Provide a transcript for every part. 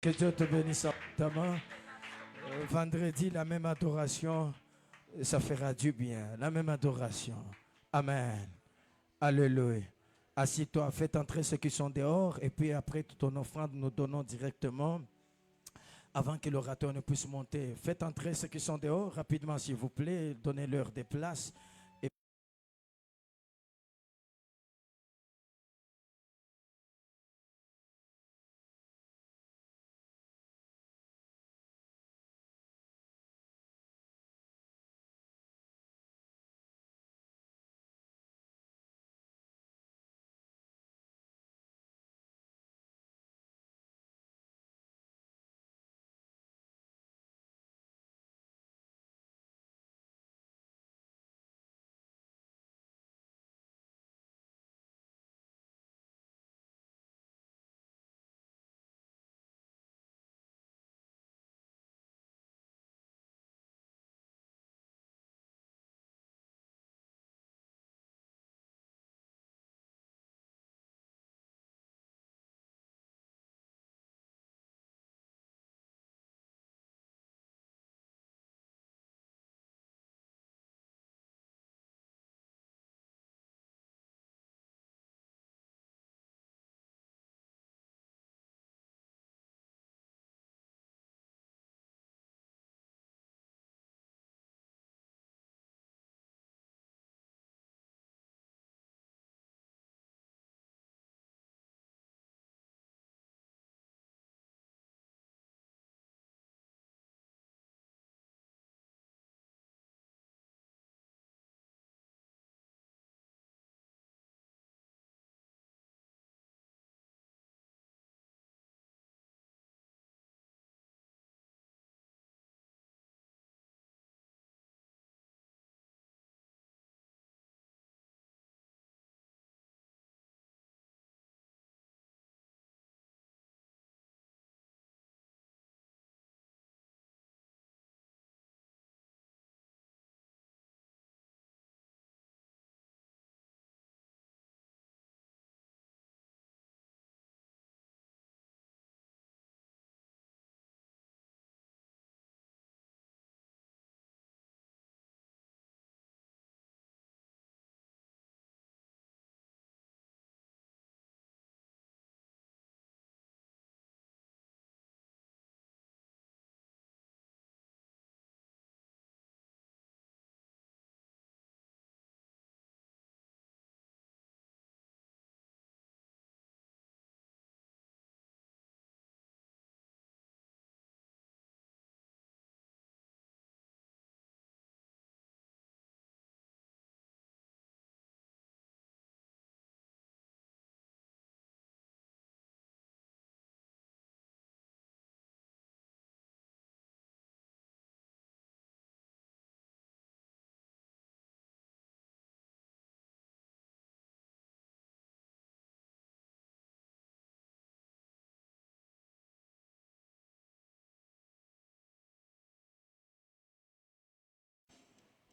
Que Dieu te bénisse abondamment. Vendredi, la même adoration, ça fera du bien. La même adoration. Amen. Alléluia. Assis-toi, faites entrer ceux qui sont dehors et puis après ton offrande, nous donnons directement avant que l'orateur ne puisse monter. Faites entrer ceux qui sont dehors rapidement, s'il vous plaît. Donnez-leur des places. Et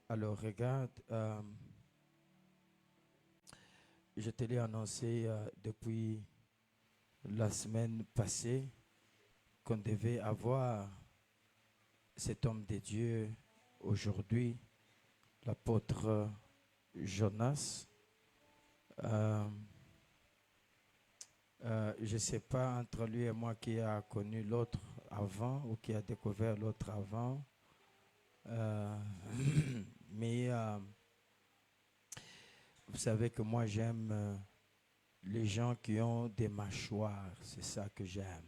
alors, regarde, je te l'ai annoncé depuis la semaine passée qu'on devait avoir cet homme de Dieu aujourd'hui, l'apôtre Jonas. Euh, je ne sais pas entre lui et moi qui a connu l'autre avant ou qui a découvert l'autre avant. Euh, mais vous savez que moi j'aime les gens qui ont des mâchoires. C'est ça que j'aime.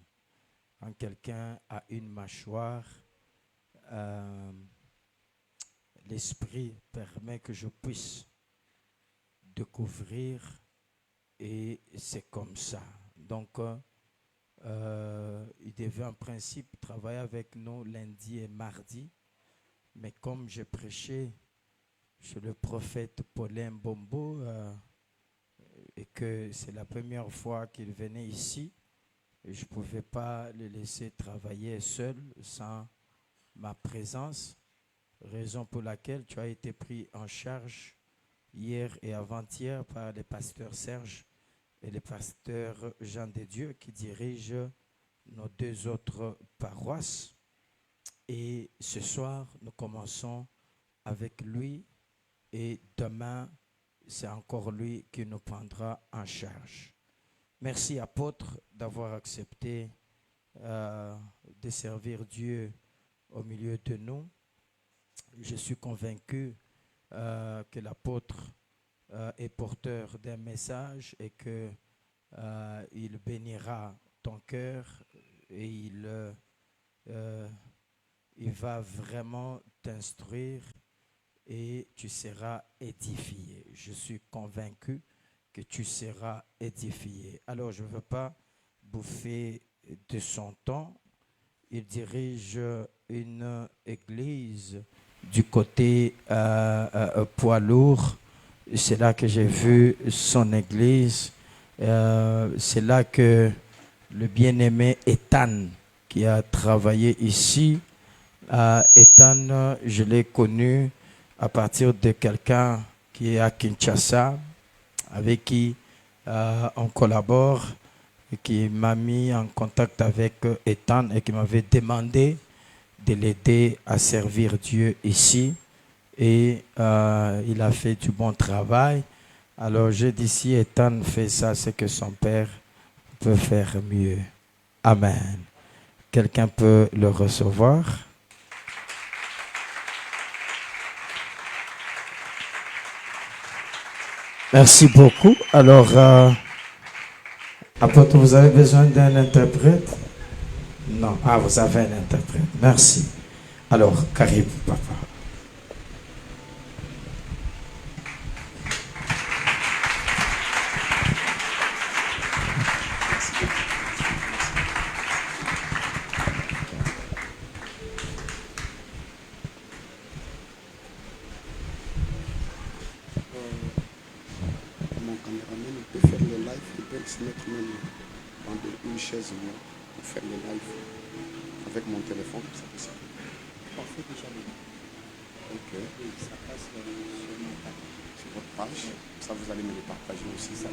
Quand quelqu'un a une mâchoire, euh, l'esprit permet que je puisse découvrir et c'est comme ça. Donc, il devait en principe travailler avec nous lundi et mardi, mais comme j'ai prêché chez le prophète Paulin Bombo et que c'est la première fois qu'il venait ici, je ne pouvais pas le laisser travailler seul sans ma présence, raison pour laquelle tu as été pris en charge hier et avant-hier par le pasteur Serge et le pasteur Jean de Dieu qui dirige nos 2 autres paroisses. Et ce soir, nous commençons avec lui et demain, c'est encore lui qui nous prendra en charge. Merci, apôtre, d'avoir accepté de servir Dieu au milieu de nous. Je suis convaincu que l'apôtre est porteur d'un message et que il bénira ton cœur et il va vraiment t'instruire et tu seras édifié. Je suis convaincu que tu seras édifié. Alors, je ne veux pas bouffer de son temps. Il dirige une église du côté poids lourd. C'est là que j'ai vu son église. C'est là que le bien-aimé Ethan, qui a travaillé ici, Ethan, je l'ai connu à partir de quelqu'un qui est à Kinshasa, avec qui on collabore, et qui m'a mis en contact avec Ethan et qui m'avait demandé de l'aider à servir Dieu ici. Et il a fait du bon travail. Alors j'ai dit, si Ethan fait ça, c'est que son père peut faire mieux. Amen. Quelqu'un peut le recevoir? Merci beaucoup. Alors, apôtre, vous avez besoin d'un interprète? Non. Ah, vous avez un interprète. Merci. Alors, Karib, papa. Mon caméraman peut faire le live, il peut se mettre même dans une chaise pour faire le live avec mon téléphone, c'est possible. On fait déjà le live. Ok. Et ça passe sur mon page. Sur votre page. Ça, vous allez me le partager aussi. Ça.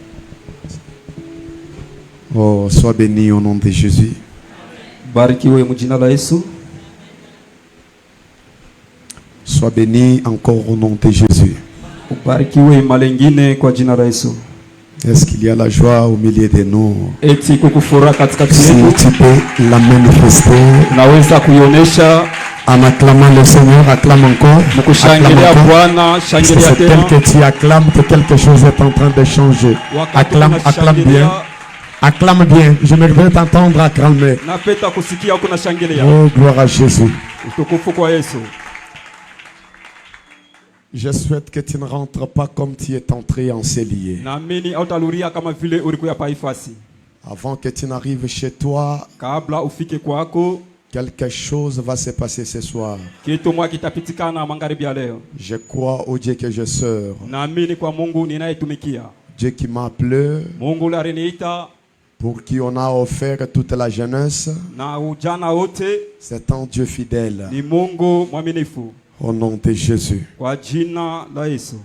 Oh, sois béni au nom de Jésus. Barikiwe mujina la Yesu. Sois béni encore au nom de Jésus. Barikiwe malengine kwa jina la Yesu. Est-ce qu'il y a la joie au milieu de nous? Eti kukufura katikati Si yetu. tu peux la manifester Naweza kuionesha en acclamant le Seigneur, acclame encore. Acclame mkushangilia encore. Bwana, shangilia C'est tel tena. que tu acclames que quelque chose est en train de changer. Acclame, acclame bien. Acclame bien. Je voudrais t'entendre acclamer. Napeta kusikia huko na shangilia. Oh, gloire à Jésus. Utukufu kwa Yesu. Je souhaite que tu ne rentres pas comme tu es entré en cellier. Naamini hautarudia kama vile ulikuwa hapa ifasi. Avant que tu n'arrives chez toi, Kabla ufike kwako, quelque chose va se passer ce soir. kitu mwa kitapitikana magharibi ya leo. Je crois au Dieu que je sers. Naamini kwa Mungu ninayetumikia. Dieu qui m'a appelé, Mungu aliniita pour qui on a offert toute la jeunesse. na ujana wote C'est un Dieu fidèle. ni Mungu mwaminifu. Au nom de Jésus. Kwa jina la Yesu.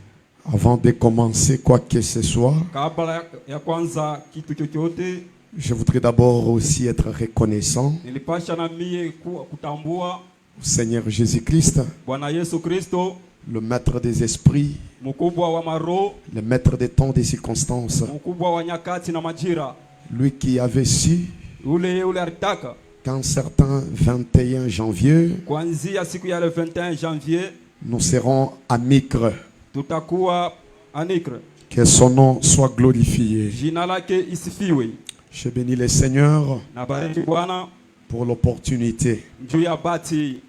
Avant de commencer quoi que ce soit, Kabla ya kwanza kitu chochote, je voudrais d'abord aussi être reconnaissant nilipasha na mie kutambua au Seigneur Jésus-Christ, Bwana Yesu Kristo, le maître des esprits, mkubwa wa maroho, le maître des temps, des circonstances. mkubwa wa nyakati na majira. Lui qui avait su Ule alitaka qu'un certain 21 janvier, kuanzia siku ya le 21 janvier nous serons à Micre. tutakuwa Anikre. Que son nom soit glorifié. Jina lake isifiwe. Je bénis le Seigneur Na bariki Bwana pour l'opportunité. juu ya bati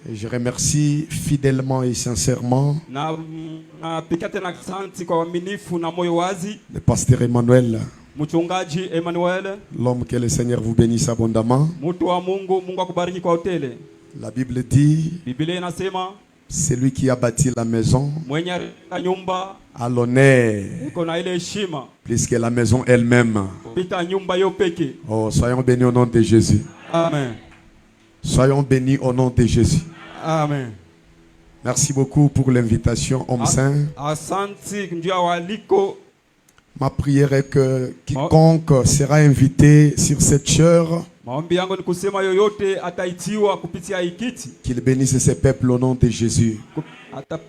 Et je remercie fidèlement et sincèrement na pika tena asante kwa uaminifu na moyo wazi le pasteur Emmanuel, mchungaji Emmanuel, l'homme que le Seigneur vous bénisse abondamment. mtu wa Mungu. Mungu akubariki kwa hotele. La Bible dit, Biblia inasema celui qui a bâti la maison mwenye nyumba a l'honneur iko na ile heshima plus que la maison elle-même. pita nyumba yo peke. Oh, soyons bénis au nom de Jésus. Amen. Soyons bénis au nom de Jésus. Amen. Merci beaucoup pour l'invitation, homme saint. Asante njia waliko. Ma prière est que quiconque sera invité sur cette chaire Maombi yangu ni kusema yoyote ataitiwa kupitia hii kiti. Qu'il bénisse ses peuples au nom de Jésus.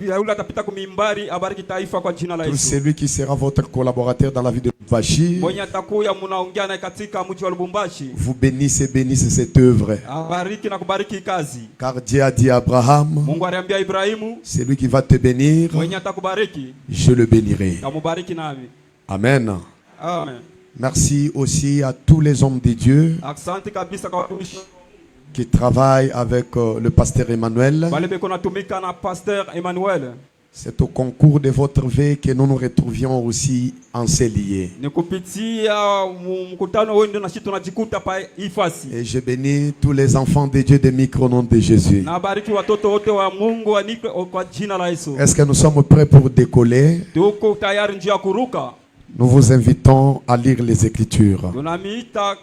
Yule atapita kumimbari abariki taifa kwa jina la Tout Yesu. celui qui sera votre collaborateur dans la vie de Lubumbashi, Mwenye atakuya mnaongea naye katika mji wa Lubumbashi. vous bénisse cette œuvre. Abariki na kubariki kazi. Car Dieu a dit à Abraham, Mungu aliambia Ibrahimu, celui qui va te bénir, mwenye atakubariki, je le bénirai. namubariki nami. Amen. Amen. Merci aussi à tous les hommes de Dieu Asante kabisa kwa watumishi qui travaillent avec le pasteur Emmanuel. wale beko natumika na Pasteur Emmanuel. C'est au concours de votre vie que nous nous retrouvions aussi encelliés. Ni kupitia mkutano wenu ndio nasi tunajikuta pa ifasi. Et je bénis tous les enfants de Dieu des micros au nom de Jésus. Na bariki watoto wote wa Mungu waniko kwa jina la Yesu. Est-ce que nous sommes prêts pour décoller? Tuko tayari njia ya kuruka. Nous vous invitons à lire les Écritures.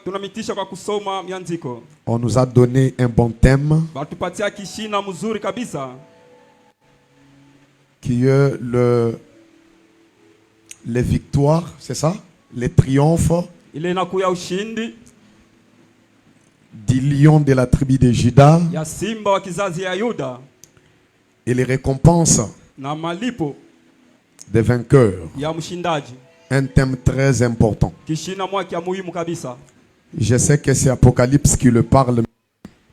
Tunamitisha kwa kusoma miandiko. On nous a donné un bon thème Batupatia kishina mzuri kabisa. qui est les victoires, c'est ça? Les triomphes Ile inakuya ushindi du lion de la tribu de Juda ya simba wa kizazi ya Yuda et les récompenses na malipo des vainqueurs. ya mshindaji. Un thème très important. Kishina mwaki ya muhimu kabisa. Je sais que c'est Apocalypse qui le parle,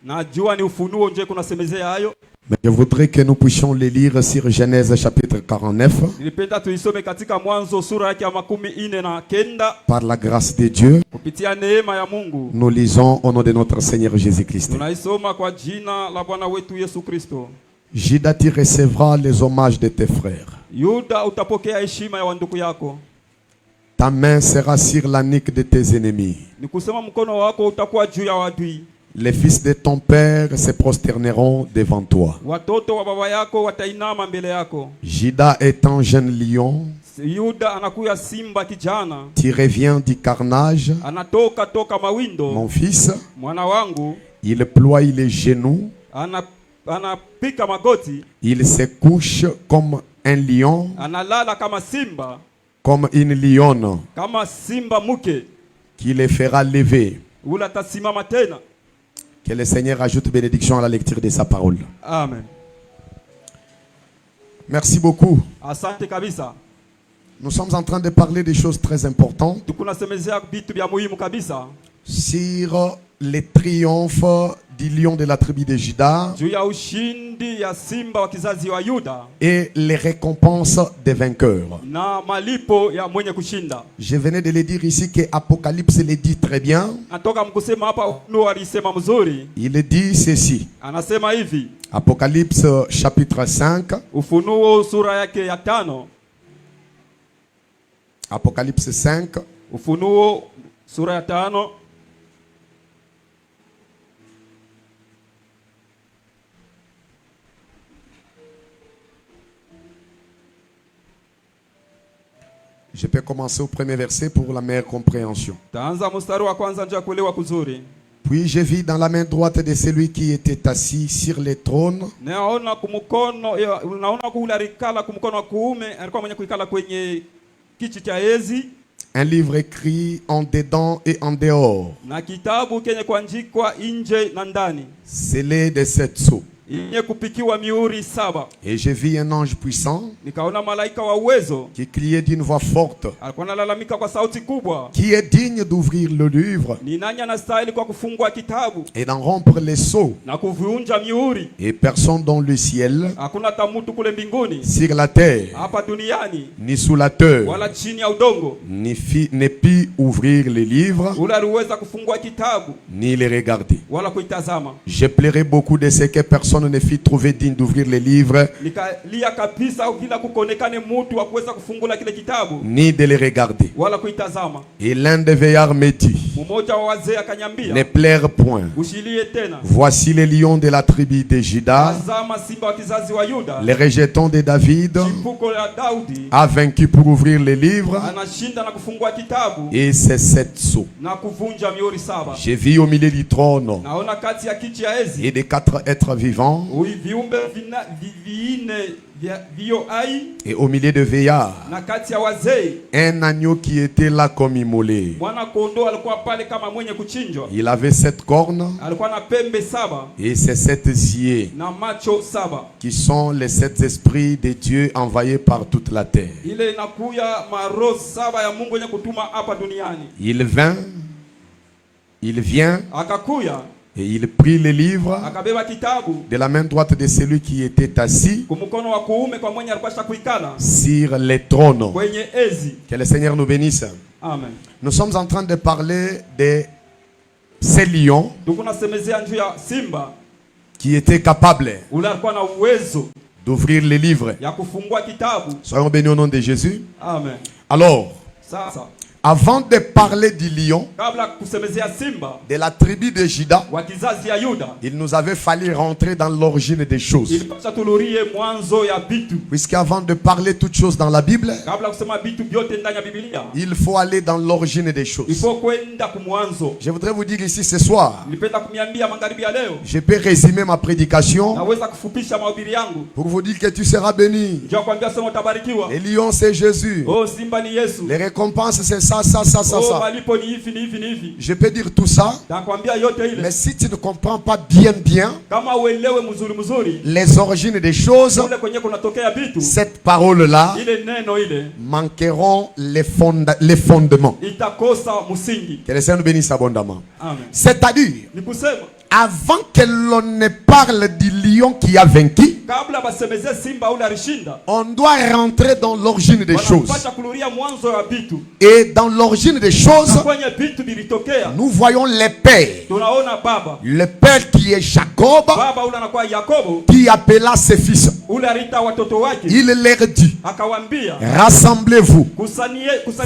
Najua ni ufunuo nje kunasemezea hayo. mais je voudrais que nous puissions les lire sur Genèse chapitre 49. Nilipenda tuisome katika Mwanzo sura yake ya 49 Par la grâce de Dieu, kupitia neema ya Mungu. nous lisons au nom de notre Seigneur Jésus-Christ. Tunaisoma kwa jina la Bwana wetu Yesu Kristo. Juda, tu recevras les hommages de tes frères. Yuda, utapokea heshima ya wandugu yako. Ta main sera sur la nuque de tes ennemis. Ni kusema mkono wako utakuwa juu ya wadui. Les fils de ton père se prosterneront devant toi. Watoto wa baba yako watainama mbele yako. Juda étant jeune lion, Yuda anakuya simba kijana. tu reviens du carnage. Anatoka toka mawindo. Mon fils, Mwana wangu il ploie les genoux, anapika magoti. il se couche comme un lion, Analala kama simba. comme une lionne, Kama simba muke. qui les fera lever. Ula tasimama tena. Que le Seigneur ajoute bénédiction à la lecture de sa parole. Amen. Merci beaucoup. Asante kabisa. Nous sommes en train de parler de choses très importantes Tukunasemezea vitu vya muhimu kabisa. sur les triomphes du lion de la tribu de Juda Juu ya ushindi ya simba wa kizazi wa Yuda et les récompenses des vainqueurs. na malipo ya mwenye kushinda. Je venais de le dire ici que Apocalypse le dit très bien. Natoka mkusema hapa Ufunuo alisema mzuri. Il dit ceci. Anasema hivi. Apocalypse chapitre 5. Ufunuo sura yake ya 5. Apocalypse 5. Ufunuo sura ya 5. Je peux commencer au premier verset pour la meilleure compréhension. Taanza mstari wa kwanza ndio kuelewa kuzuri. Puis je vis dans la main droite de celui qui était assis sur le trône Naona kumkono unaona kularikala kumkono wa kuume alikuwa mwenye kuikala kwenye kiti cha enzi. un livre écrit en dedans et en dehors, Na kitabu kenye kuandikwa nje na ndani. scellé de 7 sceaux. Yenye kupikiwa mihuri 7. Et je vis un ange puissant Nikaona malaika wa uwezo qui criait d'une voix forte, alikuwa analalamika kwa sauti kubwa. qui est digne d'ouvrir le livre Ni nani anastahili kwa kufungua kitabu et d'en rompre les sceaux. na kuvunja mihuri? Et personne dans le ciel, Hakuna hata mtu kule mbinguni, sur la terre, hapa duniani, ni sous la terre, wala chini ya udongo, ne put ouvrir le livre, ule aliweza kufungua kitabu ni le regarder. wala kuitazama. Je pleurais beaucoup de ce que personne ne fit trouver digne d'ouvrir le livre, Nikalia kabisa bila kukonekane mtu wa kuweza kufungula kile kitabu ni de le regarder. wala kuitazama. Et l'un des veillards me dit, Mmoja wa wazee ne akanyambia, pleure point. usilie tena. Voici le lion de la tribu de Juda, Tazama simba wa kizazi wa Yuda, le rejeton de David, chipuko la Daudi, a vaincu pour ouvrir le livre anashinda na kufungua kitabu et ses 7 sceaux. na kuvunja mihuri 7. J'ai vu au milieu du trône Naona kati ya kiti ya enzi et des 4 êtres vivants vivants Oui, viumbe viine vio hai et au milieu de veillards, na kati ya wazee un agneau qui était là comme immolé. mwana kondoo alikuwa pale kama mwenye kuchinjwa. Il avait 7 cornes Alikuwa na pembe 7 et ses 7 yeux na macho 7. qui sont les 7 esprits de Dieu envoyés par toute la terre. Ile inakuya maro 7 ya Mungu yenye kutuma hapa duniani. Il vient Akakuya et il prit le livre akabeba kitabu de la main droite de celui qui était assis kumkono wa kuume kwa mwenye alikuwa kuikala sur les trônes. kwenye ezi. Que le Seigneur nous bénisse. Amen. Nous sommes en train de parler de ces lions Tukunasemezea njuu ya simba qui étaient capables ule alikuwa na uwezo d'ouvrir les livres. ya kufungua kitabu. Soyons bénis au nom de Jésus. Amen. Alors, Sasa avant de parler du lion kabla kusemezea simba de la tribu de Juda, wa kizazi ya Yuda, il nous avait fallu rentrer dans l'origine des choses. ilipasha tulurie mwanzo ya bitu. Puisqu'avant de parler toutes choses dans la Bible, Kabla kusema bitu vyote ndani ya Biblia, il faut aller dans l'origine des choses. ifo kwenda kumwanzo. Je voudrais vous dire ici ce soir, Nilipenda kumiambia magharibi ya leo, je peux résumer ma prédication naweza kufupisha mahubiri yangu. pour vous dire que tu seras béni. Njoo kwambia sema utabarikiwa. Les lions, c'est Jésus. Oh, simba ni Yesu. Les récompenses, c'est ça, ça, ça, ça, Oh, ça. malipo ni hivi ni hivi ni hivi. Je peux dire tout ça, Nakwambia yote ile. mais si tu ne comprends pas bien Kama uelewe mzuri les origines des choses, ule kwenye kunatokea vitu, cette parole-là ile neno ile manqueront les fondements. itakosa msingi. Que le Seigneur nous bénisse abondamment. Amen. C'est-à-dire, Ni kusema avant que l'on ne parle du lion qui a vaincu, kabla basemeze simba ule alishinda, on doit rentrer dans l'origine des choses. wanapasha kuluria mwanzo ya vitu. Et dans l'origine des choses, Na kwenye vitu vilitokea, nous voyons les pères. tunaona baba. Le père qui est Jacob, Baba ule anakuwa Yakobo, qui appela ses fils. ule alita watoto wake, Il leur dit, akawambia rassemblez-vous,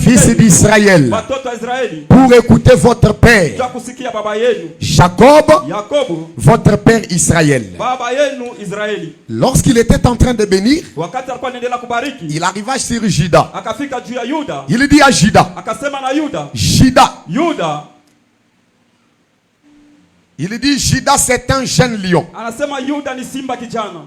fils d'Israël, watoto wa Israeli, pour écouter votre père. kwa kusikia baba yenu Jacob, Yakobo, votre père Israël. baba yenu Israeli. Lorsqu'il était en train de bénir, Wakati alikuwa anaendelea kubariki, il arriva sur Juda. akafika juu ya Yuda, Il dit à Juda, akasema na Yuda, Juda, il dit Juda c'est un jeune lion. anasema Yuda ni simba kijana.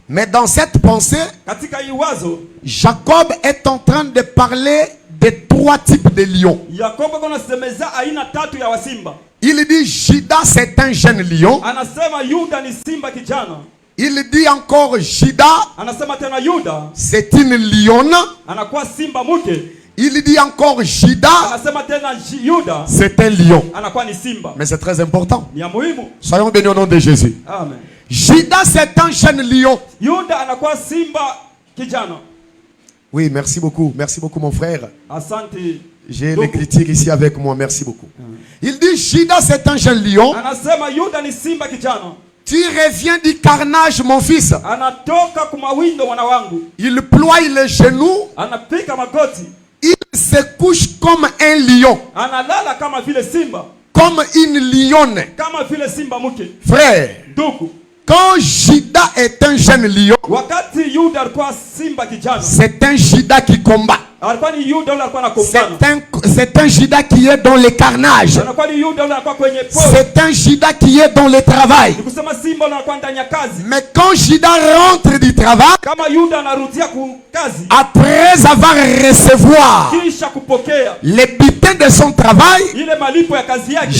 Mais dans cette pensée, Katika hii wazo, Jacob est en train de parler de 3 types de lions. Yakobo kuna semeza aina 3 ya wasimba. Il dit Juda c'est un jeune lion. Anasema Yuda ni simba kijana. Il dit encore Juda Anasema tena Yuda c'est une lionne. anakuwa simba mke. Il dit encore Juda Anasema tena Yuda c'est un lion. anakuwa ni simba. Mais c'est très important. Ni ya muhimu. Soyons bénis au nom de Jésus. Amen. Juda c'est un jeune lion. Yuda anakuwa simba kijana. Oui, merci beaucoup mon frère. Asante. J'ai l'écriture ici avec moi, merci beaucoup. Il dit Juda c'est un jeune lion. Anasema Yuda ni simba kijana. Tu reviens du carnage mon fils. Anatoka kumawindo mwana wangu. Il ploie les genoux. Anapika magoti. Il se couche comme un lion. Analala kama vile simba. Comme une lionne. Kama vile simba mke. Frère, Ndugu, quand Juda est un jeune lion, wakati Yuda alikuwa simba kijana, c'est un Juda qui combat. alikuwa ni Yuda ule alikuwa anakumbana. C'est un Juda qui est dans le carnage. Anakuwa ni Yuda ule alikuwa kwenye pori. C'est un Juda qui est dans le travail. Ni kusema simba ule alikuwa ndani ya kazi. Mais quand Juda rentre du travail, Kama Yuda anarudia ku kazi, après avoir recevoir kisha kupokea les butins de son travail, ile malipo ya kazi yake,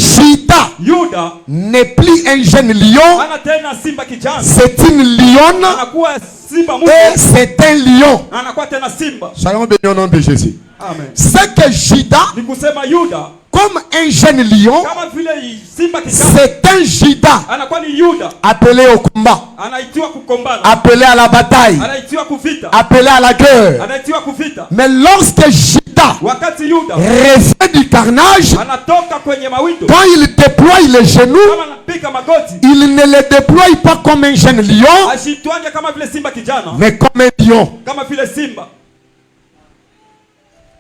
Juda n'est plus un jeune lion, ana tena simba kijana. c'est une lionne Anakuwa simba et mke. c'est un lion. Anakuwa tena simba. Soyons bénis au nom de Jésus. Amen. C'est que Juda, Ni kusema Yuda comme un jeune lion, kama vile simba kijana, c'est un Juda anakuwa ni Yuda appelé au combat, anaitiwa kukombana, appelé à la bataille, anaitiwa kuvita, appelé à la guerre. anaitiwa kuvita. Mais lorsque Juda Wakati Yuda revient du carnage, anatoka kwenye mawindo, quand il déploie les genoux, kama anapika magoti, il ne les déploie pas comme un jeune lion, ashitwange kama vile simba kijana, mais comme un lion. kama vile simba.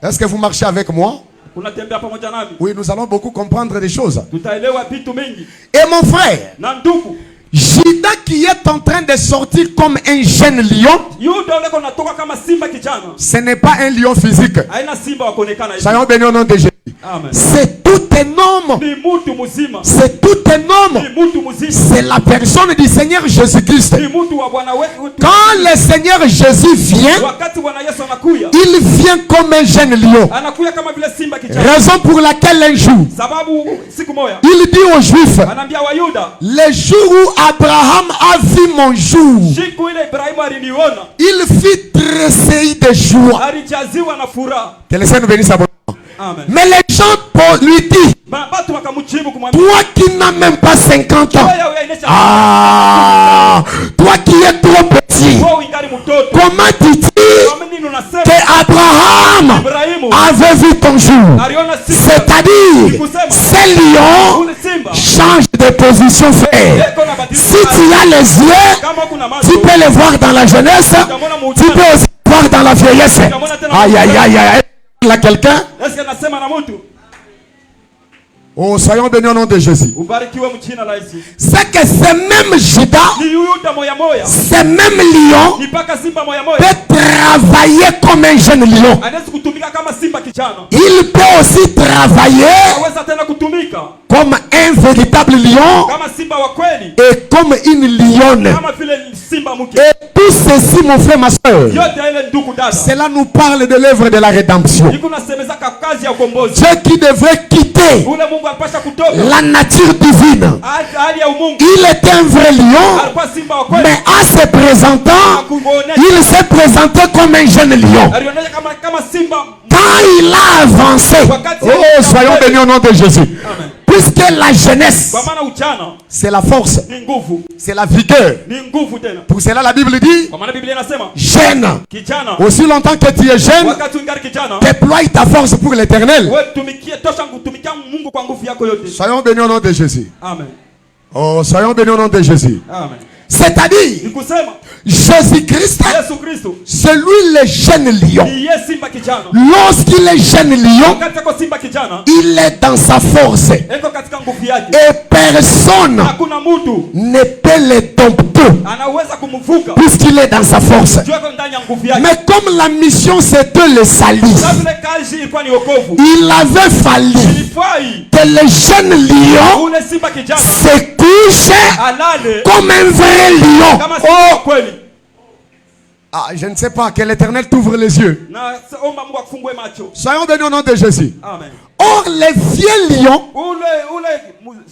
Est-ce que vous marchez avec moi? Unatembea pamoja nami, Oui, nous allons beaucoup comprendre des choses. tutaelewa vitu mingi. Et mon frère, Na ndugu, Juda qui est en train de sortir comme un jeune lion, Yuda ule kunatoka kama simba kijana, ce n'est pas un lion physique. haina simba wa kuonekana hivi. Soyons bénis au nom de Jésus. Amen. C'est tout un homme. ni mtu mzima, C'est tout un homme. ni mtu mzima, C'est la personne du Seigneur Jésus-Christ. ni mtu wa Bwana wetu. Quand le Seigneur Jésus vient, Wakati Bwana Yesu anakuya, il vient comme un jeune lion. anakuya kama vile simba kijana. Raison pour laquelle un jour, Sababu siku moja il dit aux Juifs, anaambia Wayuda, le jour où Abraham a vu mon jour, siku ile Ibrahimu aliniona, il fut tressailli de joie. alijaziwa na furaha. Que le Seigneur nous bénisse abondamment. Amen. Mais les gens lui disent, Batu wakamjibu kumwambia, toi qui n'as même pas 50 ans, wewe unaonyesha toi qui es trop petit, wewe ingali mtoto. comment tu dis Kwa nini unasema que Abraham Ibrahimu avait vu ton jour? aliona siku C'est-à-dire, ces lions ule simba changent de position, frère. yeko na badilika. Si tu as les yeux, Kama kuna macho tu peux les voir dans la jeunesse, utamwona tu muutani. peux aussi les voir dans la vieillesse. Aïe, aïe, aïe, aïe. Là, quelqu'un? Est-ce que nasema na mtu? Oh, soyons bénis au nom de Jésus. Ubarikiwe mjina la Yesu. C'est que ce même Judas, Ni Yuda moya moya, ce même lion, ni paka simba moya moya. peut travailler comme un jeune lion. Anaweza kutumika kama simba kijana. Il peut aussi travailler Anaweza tena kutumika comme un véritable lion kama simba wa kweli, et comme une lionne. kama vile simba mke. Et tout ceci, mon frère, ma soeur, Yote ile ndugu dada. cela nous parle de l'œuvre de la rédemption. Niko nasemeza kazi ya ukombozi. Dieu qui devrait quitter Ule Mungu alipasha kutoka. la nature divine. Hali ya umungu. Il était un vrai lion, Alikuwa simba wa kweli. mais en se présentant, il s'est présenté comme un jeune lion. Alionyesha kama simba. Quand il a avancé, oh, soyons bénis au nom de Jésus. Amen. Puisque la jeunesse, Kwa maana ujana c'est la force, ni nguvu. c'est la vigueur. Ni nguvu tena. Pour cela, la Bible dit, Kwa maana Biblia inasema jeune, kijana, aussi longtemps que tu es jeune, wakati ungali kijana, déploie ta force pour l'éternel. wewe tumikie tosha kutumikia Mungu kwa nguvu yako yote. Soyons bénis au nom de Jésus. Amen. Oh, soyons bénis au nom de Jésus. Amen. C'est-à-dire, Ni kusema Jésus-Christ, Yesu Kristo c'est lui le jeune lion. ni yeye simba kijana. Lorsqu'il est jeune lion, Wakati ako simba kijana, il est dans sa force. eko katika nguvu yake. Et personne Hakuna mtu ne peut le dompter anaweza kumvuka. puisqu'il est dans sa force. Juu yako ndani ya nguvu yake. Mais comme la mission c'était le salut, Sababu ile kazi ilikuwa ni wokovu. il avait fallu Ilifai que le jeune lion ule simba kijana se couche alale comme un vrai lion. kama simba wa kweli. Ah, je ne sais pas, que l'Éternel t'ouvre les yeux. Na omba Mungu akufungue macho. Soyons bénis au nom de Jésus. Amen. Or, les vieux lions,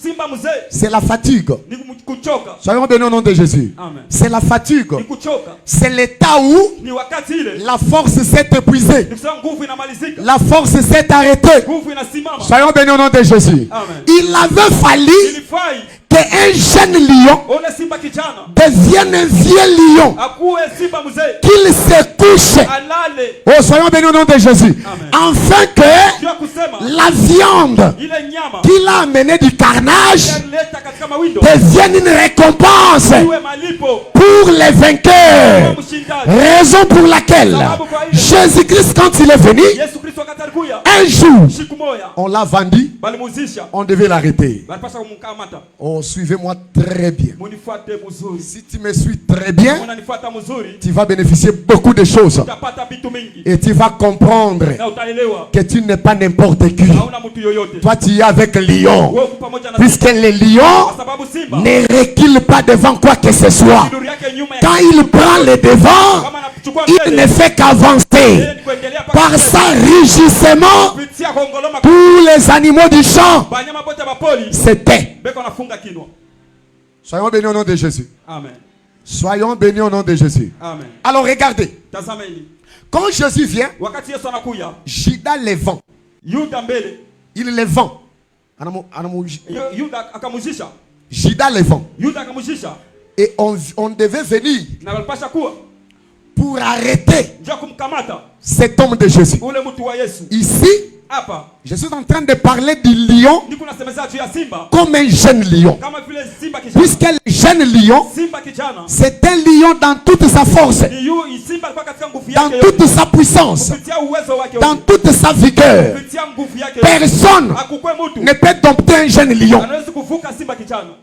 Simba mzee c'est la fatigue. ni kuchoka. Soyons bénis au nom de Jésus. Amen. C'est la fatigue. Ni kuchoka. C'est l'état où Ni wakati ile la force s'est épuisée. ni kusema nguvu inamalizika. La force s'est arrêtée. Nguvu inasimama. Soyons bénis au nom de Jésus. Amen. Il avait fallu Ilifai qu'un jeune lion ole simba kijana devienne un vieux lion. akuwe simba mzee Qu'il se couche. alale. Oh, soyons bénis au nom de Jésus. Amen. Afin que Juu ya kusema la viande ile nyama qu'il a amenée du carnage ileta katika mawindo devienne une récompense iwe malipo pour les vainqueurs. kwa mshindaji. Raison pour laquelle Jésus-Christ, quand il est venu, Yesu Kristo wakati alikuya un jour, siku moja on l'a vendu, balimuzisha on devait l'arrêter. balipasha kumkamata. Oh, suivez-moi très bien. Munifuate mzuri. Si tu me suis très bien, Unanifuata mzuri tu vas bénéficier beaucoup de choses. utapata vitu mingi Et tu vas comprendre na utaelewa que tu n'es pas n'importe qui. hauna mtu yoyote. Toi, tu es avec Lion. Wewe uko pamoja na Puisque simba. le lion Kwa sababu simba ne recule pas devant quoi que ce soit. kiduri yake nyuma ya Quand il prend le devant, kama anachukua il ne mbele fait qu'avancer. yeye ni kuendelea mpaka Par mbele. sa rugissement, kupitia kongoloma tous les animaux du champ banyama bote ba poli s'étaient. beko nafunga kinwa. Soyons bénis au nom de Jésus. Amen. Soyons bénis au nom de Jésus. Amen. Alors regardez, Tazama hili. quand Jésus vient, Wakati Yesu anakuya, Judas les vend. Yuda mbele, Il les vend. Yuda akamuzisha. Judas les vend. Yuda akamuzisha. Et on devait venir Na walipasha kuwa pour arrêter njoo kumkamata cet homme de Jésus. ule mtu wa Yesu. Ici, Hapa je suis en train de parler du lion niko nasemeza juu ya simba comme un jeune lion. kama vile simba kijana. Puisque le jeune lion, Simba kijana c'est un lion dans toute sa force, ni simba alikuwa katika nguvu dans yake toute sa puissance, kupitia uwezo wake dans toute sa vigueur. kupitia nguvu yake Personne akukwe mtu ne peut dompter un jeune lion. anaweza kuvuka simba kijana.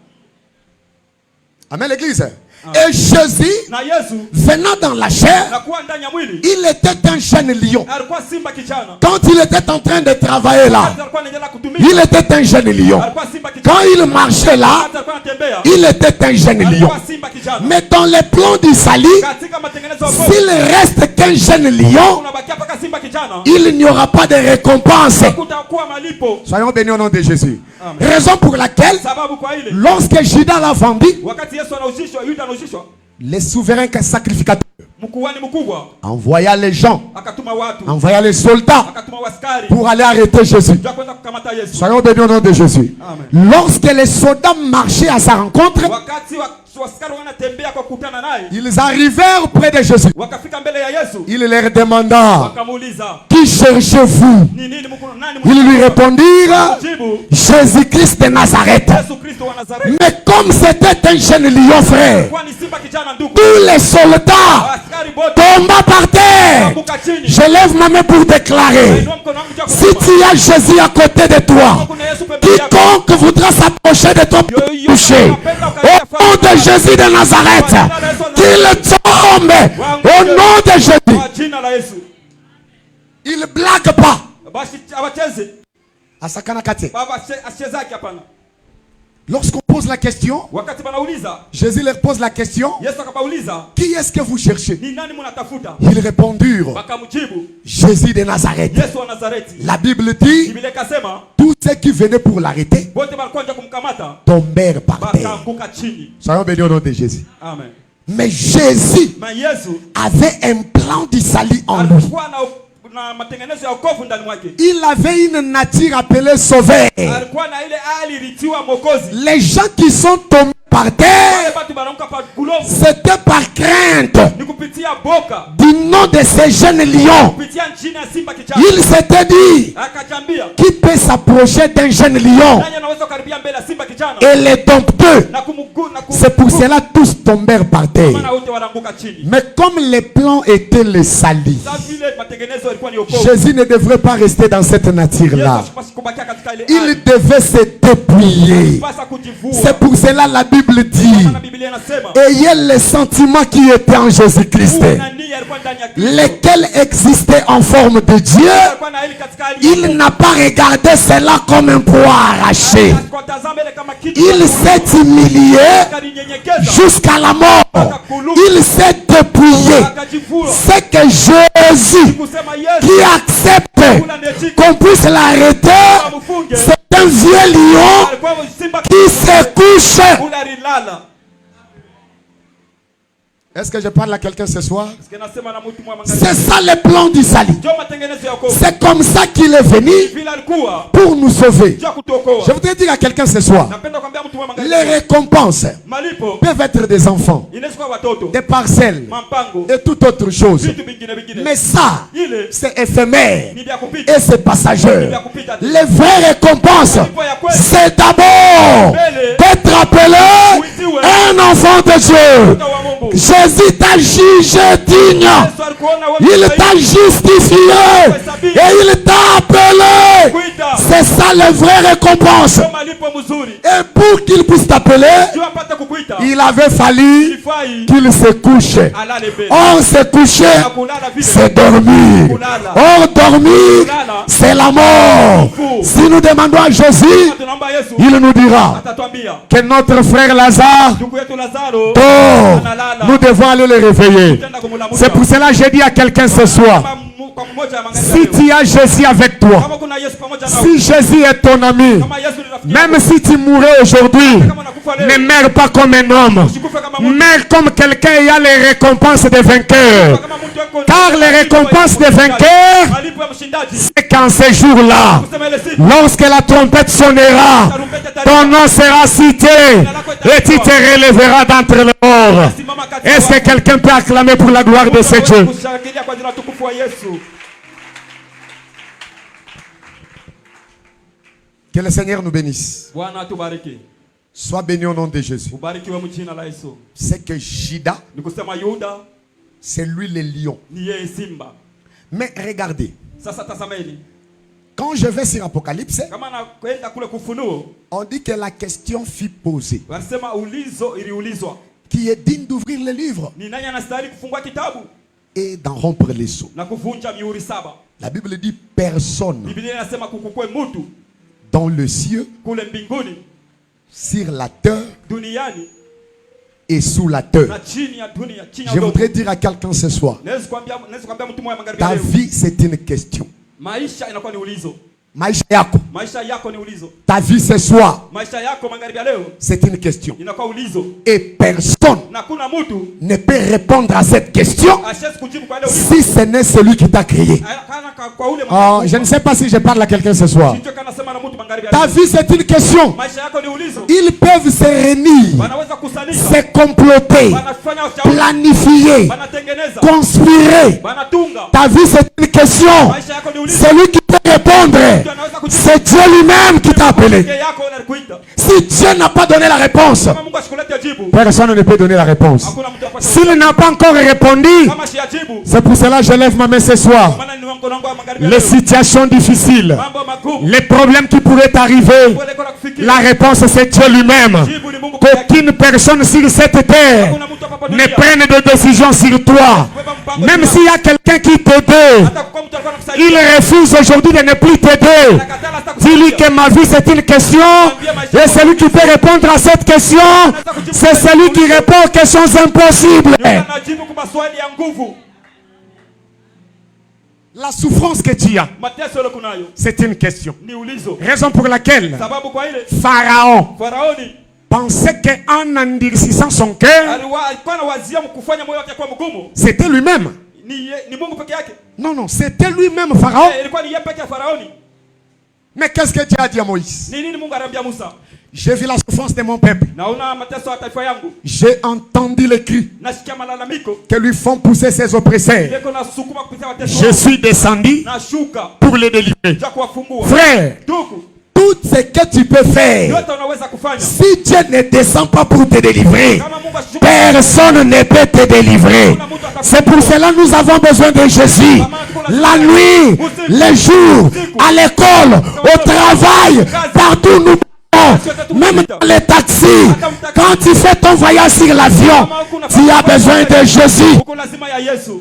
Amen l'église. Et Jésus, Na Yesu venant dans la chair, nakuwa ndani ya mwili il était un jeune lion. alikuwa simba kijana. Quand il était en train de travailler là, Wakati alikuwa anaendelea kutumika il était un jeune lion. alikuwa simba kijana. Quand il marchait là, Wakati alikuwa anatembea il était un jeune lion. alikuwa simba kijana. Mais dans les plans du salut, Katika matengenezo ya wokovu s'il reste qu'un jeune lion, unabakia paka simba kijana, il n'y aura pas de récompense. kutakuwa malipo. Soyons bénis au nom de Jésus. Amen. Raison pour laquelle, Sababu kwa ile lorsque Judas l'a vendu, wakati Yesu anauzishwa, Yuda anauzishwa, les souverains sacrificateurs mkuhani mkubwa envoya les gens, akatuma watu, envoya les soldats akatuma waskari pour aller arrêter Jésus. ndio kwenda kukamata Yesu. Soyons bénis au nom de Jésus. Amen. Lorsque les soldats marchaient à sa rencontre, Wakati waskari wanatembea kwa kukutana naye, ils arrivèrent près de Jésus. wakafika mbele ya Yesu, Il leur demanda, wakamuuliza qui cherchez-vous? ni nini mko nani? Ils lui répondirent, Jibu, Jésus-Christ de Nazareth. Yesu Kristo wa Nazareti. Mais comme c'était un jeune lion, frère, Kwa ni simba kijana ndugu, tous les soldats askari bote tombent par terre. wakuka chini. Je lève ma main pour déclarer, Inua mkono wangu juu si kwa tu as Jésus à côté de toi, kuna Yesu pembeni yako. quiconque voudra s'approcher de toi pour te toucher, au nom de Jésus de Nazareth, qu'il tombe au nom de Jésus. Kwa jina la Yesu. Il ne blague pas. Basi abacheze. Asakana kate. Baba asichezake hapana. Lorsqu'on pose la question, Wakati banauliza, Jésus leur pose la question, Yesu akabauliza, qui est-ce que vous cherchez? ni nani mnatafuta? Ils répondirent, Wakamjibu, Jésus de Nazareth. Yesu wa Nazareti. La Bible dit, Biblia ikasema, tous ceux qui venaient pour l'arrêter wote walikuwa nje kumkamata, tombèrent par terre. bakaanguka chini. Soyons bénis au nom de Jésus. Amen. Mais Jésus Na Yesu avait un plan du salut en lui. alikuwa na matengenezo ya wokovu ndani mwake. Il avait une nature appelée sauveur. Alikuwa na ile hali ilitiwa Mwokozi. Les gens qui sont tombés par Wale terre, watu banaanguka pa gulovu c'était par crainte ni kupitia boka, du nom de ces jeunes lions. kupitia nchini ya simba kijana. Il s'était dit, Akajambia, qui peut s'approcher d'un jeune lion nani anaweza kukaribia mbele ya simba kijana et les dompteux? na kumgu na C'est pour cela tous tombèrent par terre. maana wote wanaanguka chini. Mais comme les plans étaient le salut, Sasa vile matengenezo yalikuwa ni wokovu. Jésus ne devrait pas rester dans cette nature-là. Yesu hapaswi kubakia katika ile Il hali. devait se dépouiller. Hapaswi kujivua. C'est pour cela la Bible dit, Maana Biblia inasema, ayez les sentiments qui étaient en Jésus-Christ, uwe na nia alikuwa ndani ya Kristo. lesquels existaient en forme de Dieu. Alikuwa na hali katika hali ya Il Mungu. n'a pas regardé cela comme un poids arraché. Akatazama ile kama kitu Il s'est humilié akaninyenyekeza, jusqu'à la mort. Il s'est dépouillé. akajivua. C'est que Jésus Kusema Yesu qui accepte kula ndechiki qu'on puisse l'arrêter, amfunge. c'est un vieux lion Alikuwa simba qui se couche. kula rilala. Est-ce que je parle à quelqu'un ce soir? Nasema na mtu mwema C'est ça le plan du salut. ndio matengenezo ya wokovu. C'est comme ça qu'il est venu Vile alikuwa pour nous sauver. ndio kutuokoa. Je voudrais dire à quelqu'un ce soir, Napenda kuambia mtu mwema les récompenses malipo peuvent être des enfants, inaweza kuwa watoto, des parcelles mampango, et toute autre chose. vitu vingine. Mais ça, Ile c'est éphémère ni vya kupita. et c'est passager. Les vraies récompenses, c'est d'abord d'être appelé un enfant de Dieu. Wa Mungu. Jésus t'a jugé digne. Yesu alikuona wewe Il t'a justifié et il t'a appelé. kuita. C'est ça les vraies récompenses. Ndio malipo mzuri. Et pour qu'il puisse t'appeler, Ndio apate kukuita. il avait fallu Ilifai qu'il se couche. alale mbele. Or se coucher, Kulala vile. c'est dormir. Or dormir, c'est la mort. Si nous demandons à Jésus, Tunaomba Yesu il nous dira atatuambia que notre frère Lazare ndugu yetu Lazaro dort. analala. Nous devons aller le réveiller. Tenda kumulamusha. C'est pour cela que j'ai dit à quelqu'un ce soir, Kwa mmoja ya mangazi si leo. tu as Jésus avec toi, Kama kuna Yesu pamoja nawe. si Jésus est ton ami, Kama Yesu ni rafiki même yako. si tu mourrais aujourd'hui, Kama unakufa leo. ne meurs pas comme un homme, Usikufe kama mtu. meurs comme quelqu'un ayant les récompenses des vainqueurs. Kama mtu yako. Car les récompenses des vainqueurs, Malipo ya mshindaji. c'est qu'en ces jours-là, Kusema ile siku. lorsque la trompette sonnera, ton nom sera cité et tu te relèveras d'entre les morts. Simama kati Est-ce que quelqu'un peut acclamer pour la gloire de ce Dieu? kushangilia kwa ajili ya utukufu wa Yesu. Que le Seigneur nous bénisse. Bwana atubariki. Sois béni au nom de Jésus. Ubarikiwe mjina la Yesu. C'est que Judas, Ni kusema Yuda c'est lui le lion. ni yeye simba. Mais regardez, Sasa tazameni. Quand je vais sur Apocalypse, kama nakwenda kule kufunuo on dit que la question fut posée. wanasema ulizo iliulizwa Qui est digne d'ouvrir le livre ni nani anastahili kufungua kitabu et d'en rompre les sceaux? na kuvunja mihuri 7. La Bible dit personne Biblia inasema kukukwe mtu dans le ciel, kule mbinguni, sur la terre duniani et sous la terre. na chini ya dunia, chini ya Je udongo. voudrais dire à quelqu'un ce soir, Naweza kuambia mtu mmoja magharibi ta leo, vie c'est une question. maisha inakuwa ni ulizo. Maisha yako, Maisha yako ni ulizo. ta vie ce soir, Maisha yako magharibi leo c'est une question. inakuwa ulizo. Et personne Na kuna mtu ne peut répondre à cette question ashezi kujibu kwa ile ulizo. si ce n'est celui qui t'a créé. Kana kwa ule Oh, je ne sais pas si je parle à quelqu'un ce soir. Kicho kana sema na mtu magharibi Ta leo. vie c'est une question. Maisha yako ni ulizo. Ils peuvent se réunir, Wanaweza kusanyika. se comploter, Wanafanya ushauri. planifier, Wanatengeneza. conspirer. Wanatunga. Ta vie c'est une question. Maisha yako ni ulizo. Celui qui peut répondre, c'est Dieu lui-même qui t'a appelé. Peke yako unakuita. Si Dieu n'a pas donné la réponse, Kama Mungu asikulete jibu, personne ne peut donner la réponse. hakuna mtu apate. S'il n'a pas encore répondu, Kama si ajibu, c'est pour cela que je lève ma main ce soir. maana ni wangu wangu wa magharibi Les leo. situations difficiles, Mambo magumu. les problèmes qui pourraient arriver, Pole kwa kufikiri. la réponse c'est Dieu lui-même. Jibu ni Mungu peke yake. Qu'aucune personne sur cette terre Hakuna mtu hapa ne dunia. prenne de décision sur toi. Même s'il y a quelqu'un qui t'aide, Hata kwa mtu alikuwa anakusaidia. il refuse aujourd'hui de ne plus t'aider. Anakataa hata Dis-lui kusaidia. que ma vie c'est une question et celui qui peut répondre à cette question, c'est celui qui répond aux questions impossibles. Anajibu kwa maswali ya nguvu. La souffrance que tu as, Mateso ile kunayo c'est une question. ni ulizo. Raison pour laquelle Sababu kwa ile Pharaon Faraoni pensait qu'en endurcissant son cœur, alikuwa anawazia kufanya moyo wake kuwa mgumu. c'était lui-même. Ni Mungu peke yake. Non, non, c'était lui-même Pharaon. Ilikuwa ni yeye peke ya Faraoni. Mais qu'est-ce que Dieu a dit à Moïse? Ni nini Mungu aliambia Musa? J'ai vu la souffrance de mon peuple. Naona mateso ya taifa yangu. J'ai entendu les cris Nasikia malalamiko. que lui font pousser ses oppresseurs. Niko nasukuma kupitia mateso. Je suis descendu Nashuka pour les délivrer. ja kuwafungua. Frère, Ndugu, tout ce que tu peux faire, yote unaweza kufanya. si Dieu ne descend pas pour te délivrer, Kama Mungu ashuka, personne ne peut te délivrer. C'est pour cela que nous avons besoin de Jésus. La nuit, le jour, à l'école, au travail, partout où nous allons, même dans les taxis, quand tu fais ton voyage sur l'avion, tu as besoin de Jésus. uko lazima ya Yesu.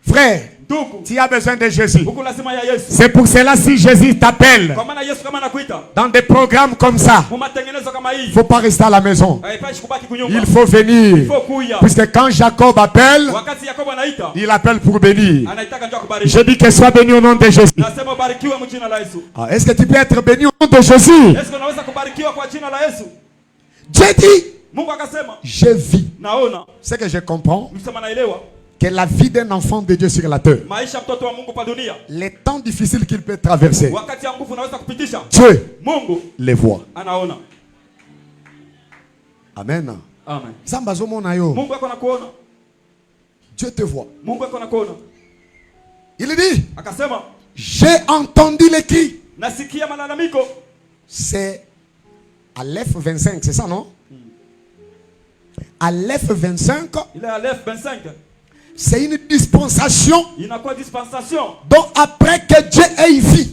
Frère, Ndugu, tu as besoin de Jésus. uko lazima ya Yesu. C'est pour cela si Jésus t'appelle Kwa maana Yesu kama anakuita, dans des programmes comme ça, kwa matengenezo kama il hii, ne faut pas rester à la maison. haipashi kubaki kunyumba. Il faut venir. Faut kuya. Puisque quand Jacob appelle, Wakati Yakobo anaita, il appelle pour bénir. anaitaka njoo kubariki. Je dis que sois béni au nom de Jésus. Nasema ubarikiwe kwa jina la Yesu. Ah, est-ce que tu peux être béni au nom de Jésus? Yesu anaweza kubarikiwa kwa jina la Yesu. Dieu dit, Mungu akasema, je vis. naona, C'est que je comprends msema naelewa, que la vie d'un enfant de Dieu sur la terre, maisha mtoto wa Mungu pa dunia, les temps difficiles qu'il peut traverser, wakati ya nguvu unaweza kupitisha, Dieu Mungu les voit. anaona. Amen. Amen. Zambazo mona yo. Mungu ako nakuona. Dieu te voit. Mungu ako nakuona. Il dit, Akasema, j'ai entendu les cris. nasikia malalamiko. C'est Aleph 25, c'est ça, non? Aleph 25, Ile Aleph 25 c'est une dispensation inakuwa dispensation. dont après que Dieu ait vu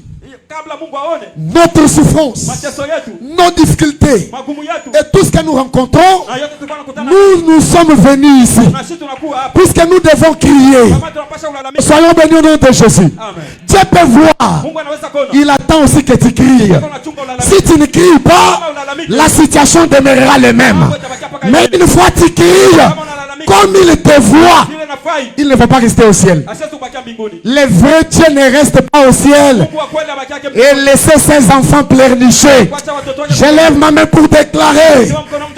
Kabla Mungu aone notre souffrance, mateso yetu, nos difficultés magumu yetu, et tout ce que nous rencontrons, na yote tulikuwa tunakutana, nous sommes venus ici. na sisi tunakuwa hapa. Puisque nous devons crier, Kama tunapasha kulalamika. soyons bénis au nom de Jésus. Amen. Dieu peut voir. Mungu anaweza kuona. Il attend aussi que tu cries. Kuna chungo ulalamika. Si tu ne cries pas, la situation demeurera la même. Mais une fois tu cries, Kama unalalamika, comme il te voit, ile nafai, il ne va pas rester au ciel. asiwezi kubakia mbinguni. Le vrai Dieu ne reste pas au ciel Mungu wa kweli abaki yake et mbinguni. laisser ses enfants pleurnicher. Kuacha watoto wake. Je lève ma main pour déclarer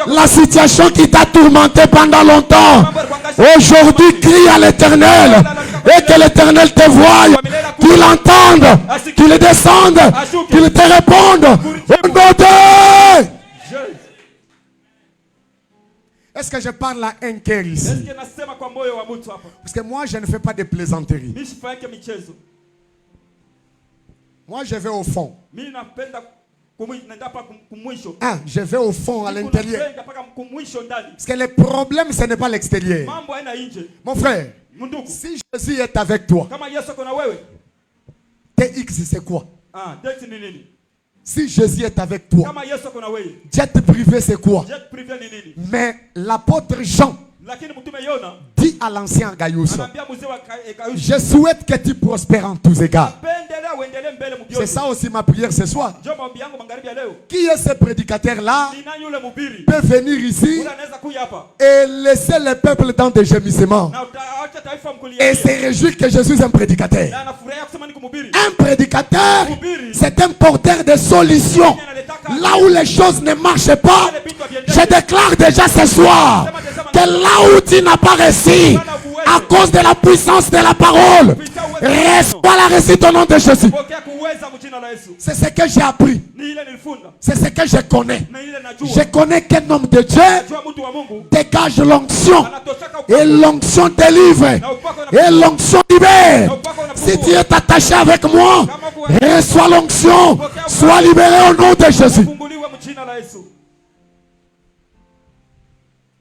la situation qui t'a tourmenté pendant longtemps. Aujourd'hui, crie à l'Éternel et que l'Éternel te voie, qu'il entende, qu'il descende, qu'il te réponde. Au nom de... Est-ce que je parle à un cœur ici? Eske nasema kwa moyo wa mtu hapa. Parce que moi, je ne fais pas de plaisanteries. Mimi sifanye michezo. Moi, je vais au fond. Mimi napenda naenda hapa kumwisho. Ah, je vais au fond, à l'intérieur. Napenda paka kumwisho ndani. Parce que le problème, ce n'est pas l'extérieur. Mambo haina nje. Mon frère, Munduku, si Jésus est avec toi, kama Yesu ako na wewe, TX, c'est quoi? Ah, date ni nini? Si Jésus est avec toi, Kama Yesu kuna wewe. jet privé, c'est quoi? Jet privé ni nini? Mais l'apôtre Jean Lakini mtume Yona dit à l'ancien Gaius, anaambia mzee wa Gaius, je souhaite que tu prospères en tous égards. pendelea uendelee mbele mbio. C'est ça aussi ma prière ce soir. Njoo maombi yangu magharibi ya leo. Qui est ce prédicateur-là Ni nani yule mhubiri? peut venir ici Ule anaweza kuja hapa. et laisser le peuple dans des gémissements Na utaacha taifa mkulia. et se réjouir que je suis un prédicateur. Na anafurahia kusema ni kumhubiri. Un prédicateur, c'est un porteur de solutions. Là où les choses ne marchent pas, je déclare déjà ce soir que là où tu n'as pas réussi, à cause de la puissance de la parole, reçois la réussite au nom de Jésus. Pokea kuweza mjina la Yesu. C'est ce que j'ai appris. Ni ile nilifunda. C'est ce que je connais. Na ile najua. Je connais qu'un homme de Dieu Najua mtu wa Mungu. dégage l'onction. Anatoshaka Et l'onction délivre. Et l'onction libère. Si tu es attaché avec moi, reçois l'onction. Sois libéré au nom de Jésus. Funguliwa mjina la Yesu.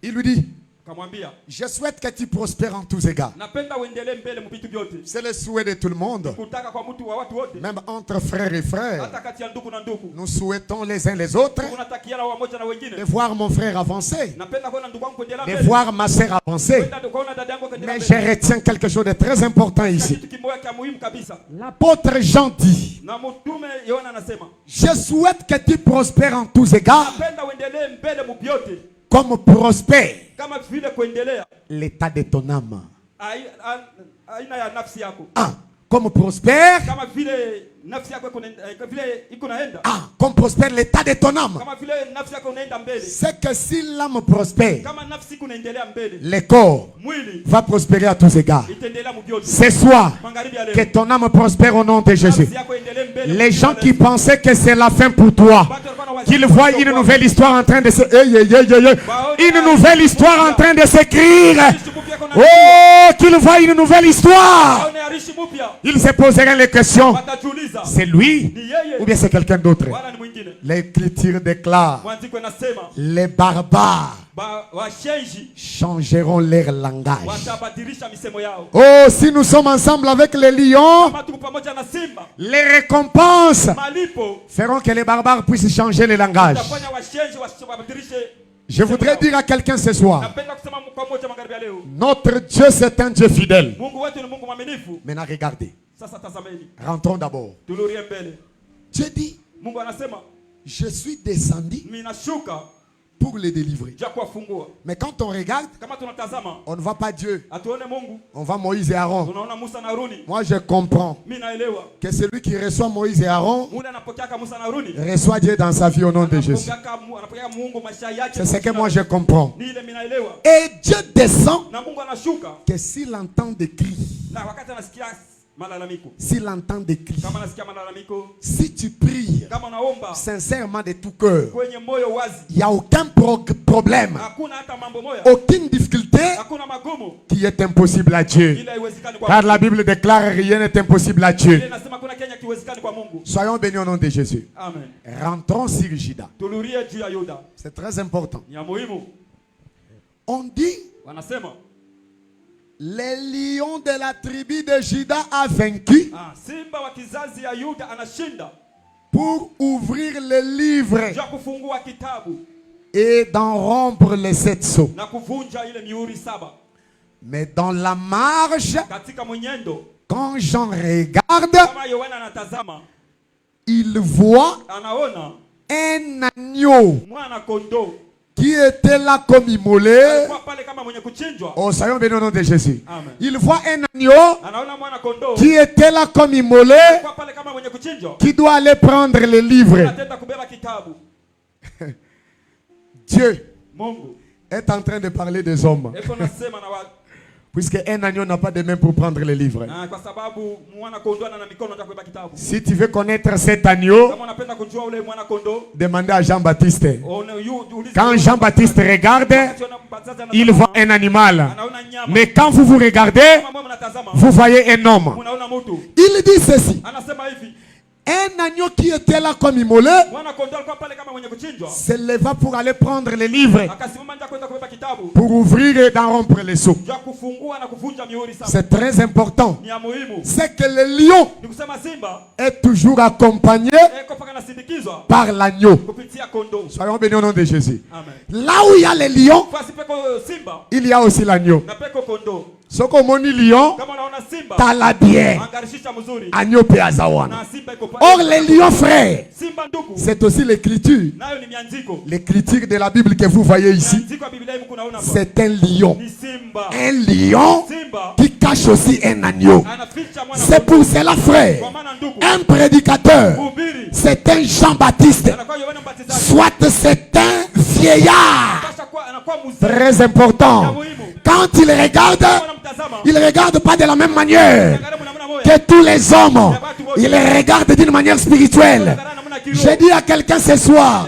Il lui dit, Kamwambia, je souhaite que tu prospères en tous égards. napenda uendelee mbele mvitu vyote. C'est le souhait de tout le monde. Kutaka kwa mtu wa watu wote. Même entre frères et frères, Hata kati ya ndugu na ndugu. nous souhaitons les uns les autres Unatakiana wamoja na wengine. de voir mon frère avancer, Napenda kuona ndugu wangu kuendelea de mbele. voir ma sœur avancer. Kwenda kuona dada yangu kuendelea Mais je mbele. retiens quelque chose de très important ici. Kitu kimoja cha muhimu kabisa. L'apôtre Jean dit, Na mtume Yohana anasema, je souhaite que tu prospères en tous égards napenda uendelee mbele mvyote. comme prospère Kama vile kuendelea l'état de ton âme. aina ya nafsi yako. Ah, comme prospère. Kama vile nafsi yako vile iko naenda. Ah, comme prospère l'état de ton âme. Kama vile nafsi yako inaenda mbele. C'est que si l'âme prospère, Kama nafsi kunaendelea mbele. le corps Mwili va prospérer à tous égards. itaendelea mvyote. Ce soir, Magharibi ya leo. que ton âme prospère au nom de Jésus. Nafsi yako iendelee mbele. Les gens qui pensaient que c'est la fin pour toi, qu'ils voient une nouvelle histoire en train de se... Une nouvelle histoire en train de s'écrire. Oh, qu'ils voient une nouvelle histoire. Ils se poseraient les questions. C'est lui ou bien c'est quelqu'un d'autre? L'Écriture déclare, les barbares changeront leur langage. Oh, si nous sommes ensemble avec les lions, les récompenses feront que les barbares puissent changer le langage. Je voudrais dire à quelqu'un ce soir, notre Dieu c'est un Dieu fidèle. Maintenant regardez, rentrons d'abord. Dieu dit, je suis descendu pour les délivrer. Mais quand on regarde, on ne voit pas Dieu. On voit Moïse et Aaron. Moi je comprends que celui qui reçoit Moïse et Aaron reçoit Dieu dans sa vie au nom de Jésus. C'est ce que moi je comprends. Et Dieu descend que s'il entend des cris, s'il entend des cris, si tu pries sincèrement de tout cœur, il n'y a aucun problème, aucune difficulté qui est impossible à Dieu. Car la Bible déclare rien n'est impossible à Dieu. Soyons bénis au nom de Jésus. Amen. Rentrons sur Juda. C'est très important. On dit, les lions de la tribu de Juda a vaincu pour ouvrir le livre et d'en rompre les 7 sceaux. Mais dans la marche, quand j'en regarde, il voit un agneau qui était là comme immolé. Oh, soyons bénis au nom de Jésus. Amen. Il voit un agneau qui était là comme immolé, qui doit aller prendre les livres. Dieu est en train de parler des hommes. Puisque un agneau n'a pas de main pour prendre les livres. Si tu veux connaître cet agneau, demandez à Jean-Baptiste. Quand Jean-Baptiste regarde, il voit un animal. Mais quand vous regardez, vous voyez un homme. Il dit ceci. Un agneau qui était là comme immolé se leva pour aller prendre les livres. pour ouvrir et d'en rompre les sceaux. C'est très important. C'est que le lion est toujours accompagné par l'agneau. Soyons bénis au nom de Jésus. Là où il y a les lions, il y a aussi l'agneau. Ce qu'on moni lion, talabie, agneau pe azawana. Or les lions frères, c'est aussi l'écriture. L'écriture de la Bible que vous voyez ici, c'est un lion. Un lion qui cache aussi un agneau. C'est pour cela frère, un prédicateur, c'est un Jean-Baptiste, soit c'est un vieillard. Très important. Quand il regarde pas de la même manière que tous les hommes. Il regarde d'une manière spirituelle. J'ai dit à quelqu'un ce soir,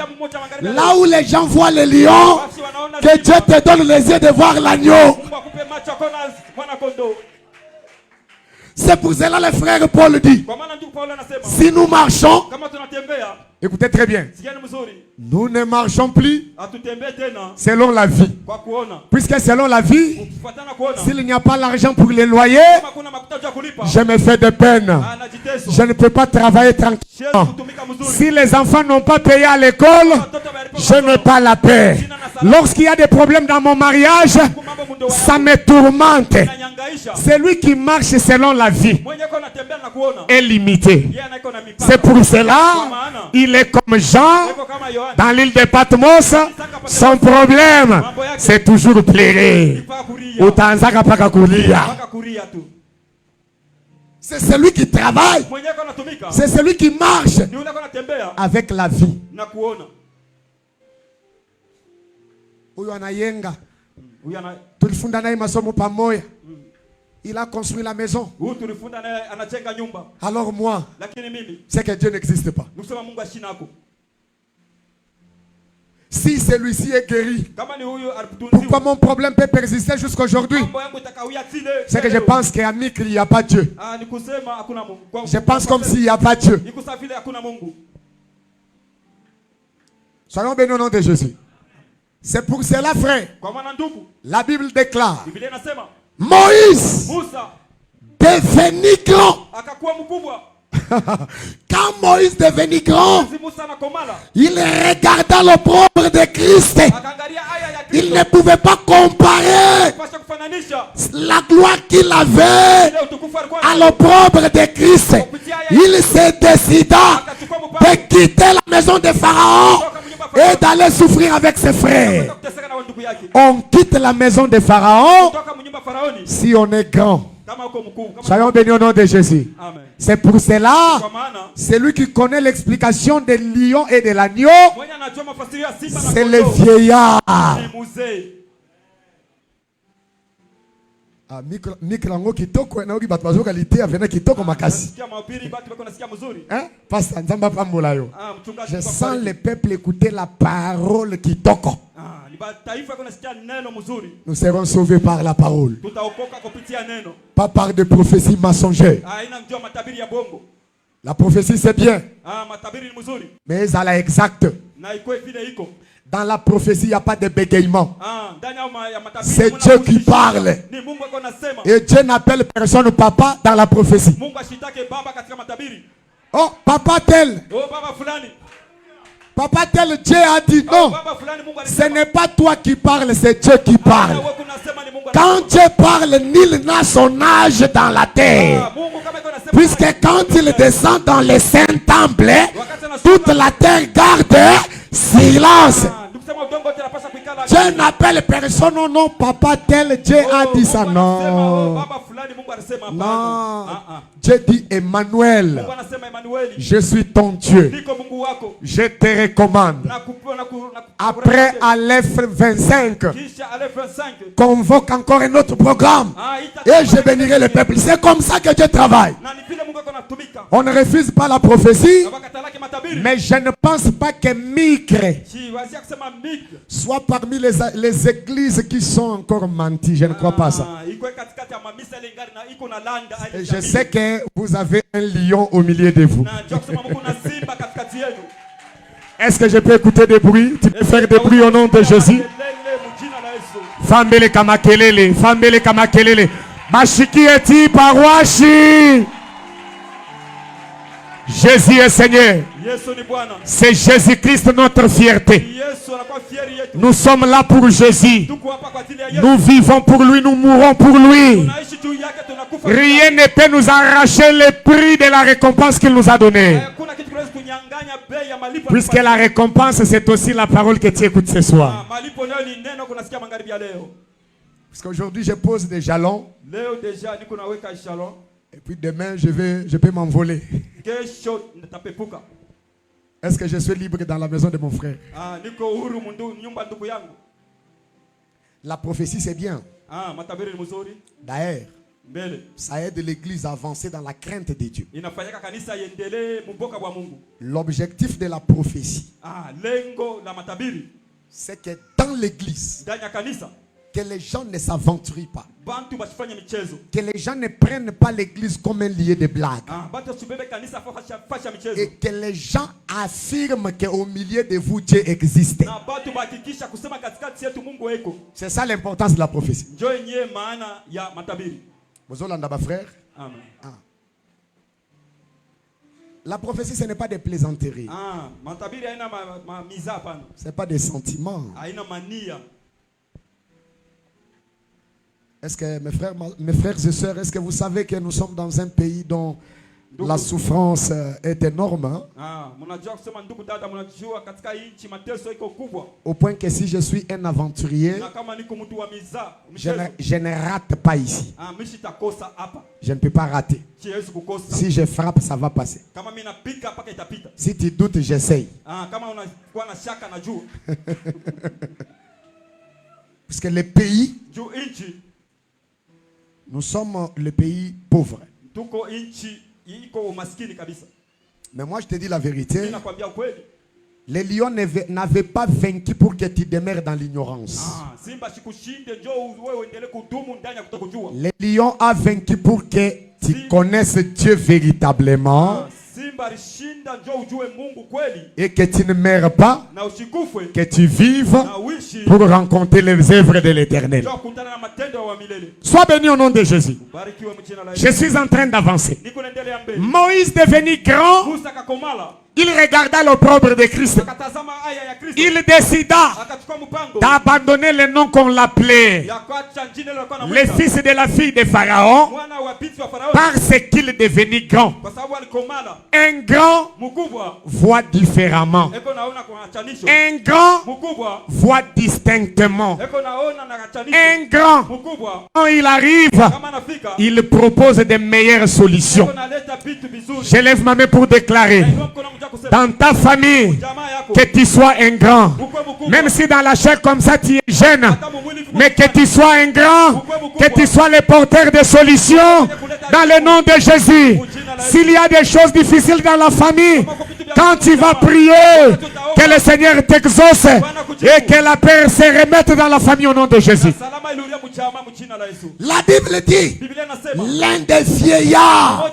là où les gens voient le lion, que Dieu te donne les yeux de voir l'agneau. C'est pour cela le frère Paul dit, si nous marchons, écoutez très bien, nous ne marchons plus selon la vie. Puisque selon la vie, s'il n'y a pas l'argent pour les loyers, je me fais de peine. Je ne peux pas travailler tranquillement. Si les enfants n'ont pas payé à l'école, je n'ai pas la paix. Lorsqu'il y a des problèmes dans mon mariage, ça me tourmente. Celui qui marche selon la vie est limité. C'est pour cela, il est comme Jean dans l'île de Patmos. Son problème, c'est toujours pleurer. C'est celui qui travaille. C'est celui qui marche avec la vie. Il a construit la maison. Alors moi, c'est que Dieu n'existe pas. Si celui-ci est guéri, pourquoi mon problème peut persister jusqu'à aujourd'hui? C'est que je pense qu'à Mikri, il n'y a pas Dieu. Je pense comme s'il n'y a pas Dieu. Soyons bénis au nom de Jésus. C'est pour cela, frère, la Bible déclare, Moïse devenit grand. Quand Moïse devenit grand, il regarda l'opprobre de Christ. Il ne pouvait pas comparer la gloire qu'il avait à l'opprobre de Christ. Il se décida de quitter la maison de Pharaon et d'aller souffrir avec ses frères. On quitte la maison de Pharaon si on est grand. Soyons bénis au nom de Jésus. C'est pour cela, celui qui connaît l'explication des lions et de l'agneau, c'est le vieillard. Mikrango kitoko na ogi batu bazoka lite avena kitoko makasi. Parce je sens le peuple écouter la parole kitoko. Nous serons sauvés par la parole. Pas par des prophéties mensongères. La prophétie c'est bien, mais elle est exacte. Dans la prophétie, il n'y a pas de bégaiement. C'est Dieu qui parle. Et Dieu n'appelle personne papa dans la prophétie. Oh, papa tel. Papa tel, Dieu a dit non. Ce n'est pas toi qui parles, c'est Dieu qui parle. Quand Dieu parle, nul n'a son âge dans la terre. Puisque quand il descend dans les saints temples, toute la terre garde silence. Dieu n'appelle personne au nom papa tel. Dieu a dit ça. Non. Non. Dieu dit Emmanuel. Je suis ton Dieu. Je te recommande. Après Aleph 25, convoque encore un autre programme. Et je bénirai le peuple. C'est comme ça que Dieu travaille. On ne refuse pas la prophétie. Mais je ne pense pas que Micre soit parmi les églises qui sont encore menties. Je ne crois pas ça. Et je sais que vous avez un lion au milieu de vous. Est-ce que je peux écouter des bruits? Tu peux faire des bruits au nom de Jésus? Fambele kamakelele, fambele kamakelele. Mashiki eti parwashi. Jésus est Seigneur. C'est Jésus-Christ notre fierté. Nous sommes là pour Jésus. Nous vivons pour lui, nous mourons pour lui. Rien ne peut nous arracher le prix de la récompense qu'il nous a donnée. Puisque la récompense, c'est aussi la parole que tu écoutes ce soir. Parce qu'aujourd'hui, je pose des jalons. Et puis demain, je peux m'envoler. Est-ce que je suis libre dans la maison de mon frère? La prophétie, c'est bien. D'ailleurs, ça aide l'église à avancer dans la crainte de Dieu. L'objectif de la prophétie, c'est que dans l'église, que les gens ne s'aventurent pas. Que les gens ne prennent pas l'église comme un lieu de blague. Et que les gens affirment qu'au milieu de vous, Dieu existe. C'est ça l'importance de la prophétie. Vous avez un frère? La prophétie, ce n'est pas des plaisanteries. Ce n'est pas des sentiments. Est-ce que mes frères et sœurs, est-ce que vous savez que nous sommes dans un pays dont la souffrance est énorme, hein? Au point que si je suis un aventurier, je ne rate pas ici. Je ne peux pas rater. Si je frappe, ça va passer. Si tu doutes, j'essaye. Parce que le pays, nous sommes le pays pauvre. Mais moi je te dis la vérité. Les lions n'avaient pas vaincu pour que tu demeures dans l'ignorance. Les lions ont vaincu pour que tu connaisses Dieu véritablement. Et que tu ne meurs pas, que tu vives pour rencontrer les œuvres de l'Éternel. Sois béni au nom de Jésus. Je suis en train d'avancer. Moïse devenu grand, il regarda l'opprobre de Christ. Il décida d'abandonner le nom qu'on l'appelait le fils de la fille de Pharaon, parce qu'il est devenu grand. Un grand voit différemment. Un grand voit distinctement. Un grand, quand il arrive, il propose de meilleures solutions. Je lève ma main pour déclarer dans ta famille que tu sois un grand. Même si dans la chair comme ça tu es jeune, mais que tu sois un grand, que tu sois le porteur de solutions dans le nom de Jésus. S'il y a des choses difficiles dans la famille, quand tu vas prier, que le Seigneur t'exauce et que la paix se remette dans la famille au nom de Jésus. La Bible dit, l'un des vieillards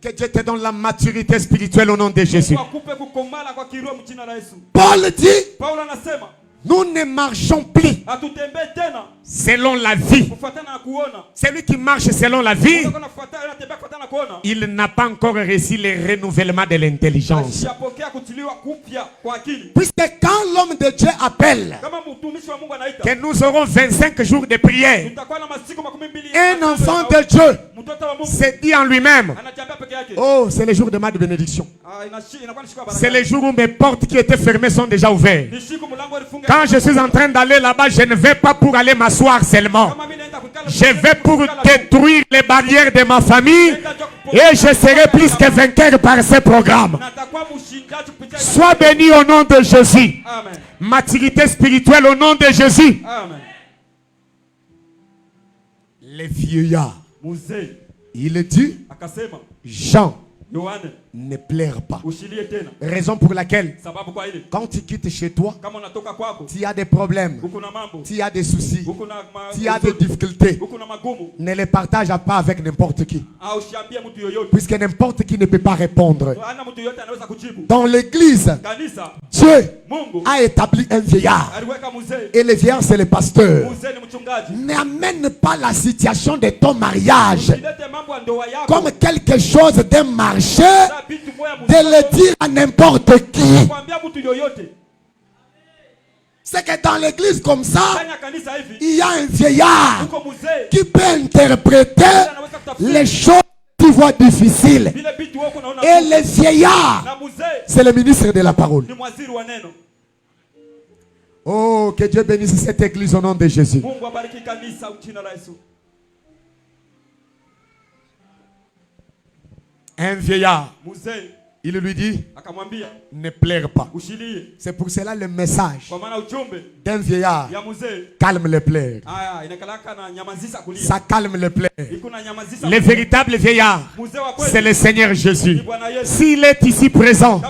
que Dieu te donne la maturité spirituelle au nom de Jésus. Paul dit, nous ne marchons plus selon la vie. Celui qui marche selon la vie, il n'a pas encore reçu le renouvellement de l'intelligence. Puisque quand l'homme de Dieu appelle que nous aurons 25 jours de prière, un enfant de Dieu se dit en lui-même, oh, c'est le jour de ma bénédiction. C'est le jour où mes portes qui étaient fermées sont déjà ouvertes. Quand je suis en train d'aller là-bas, je ne vais pas pour aller m'asseoir seulement. Je vais pour détruire les barrières de ma famille et je serai plus que vainqueur par ce programme. Sois béni au nom de Jésus. Maturité spirituelle au nom de Jésus. Les vieillards, il dit, Jean ne pleure pas. Raison pour laquelle, quand tu quittes chez toi, tu as des problèmes, tu as des soucis, tu as des difficultés, ne les partage pas avec n'importe qui. Puisque n'importe qui ne peut pas répondre. Dans l'église, Dieu a établi un vieillard. Et le vieillard, c'est le pasteur. N'amène pas la situation de ton mariage comme quelque chose d'un marché, de le dire à n'importe qui. C'est que dans l'église comme ça, il y a un vieillard qui peut interpréter les choses qui voient difficiles. Et le vieillard, c'est le ministre de la parole. Oh, que Dieu bénisse cette église au nom de Jésus. Un vieillard, il lui dit, ne pleure pas. C'est pour cela le message d'un vieillard calme les pleurs. Ça calme les pleurs. Le véritable vieillard, c'est le Seigneur Jésus. S'il est ici présent,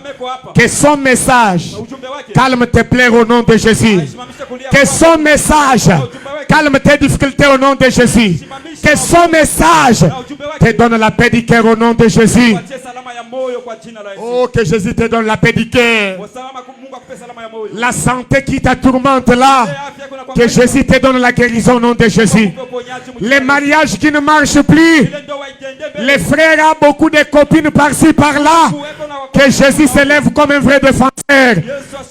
que son message calme tes pleurs au nom de Jésus. Que son message calme tes difficultés au nom de Jésus. Que son message te donne la paix du cœur au nom de Jésus. Oh, que Jésus te donne la paix du cœur. La santé qui te tourmente là, que Jésus te donne la guérison au nom de Jésus. Les mariages qui ne marchent plus, les frères ont beaucoup de copines par-ci par-là, que Jésus s'élève comme un vrai défenseur,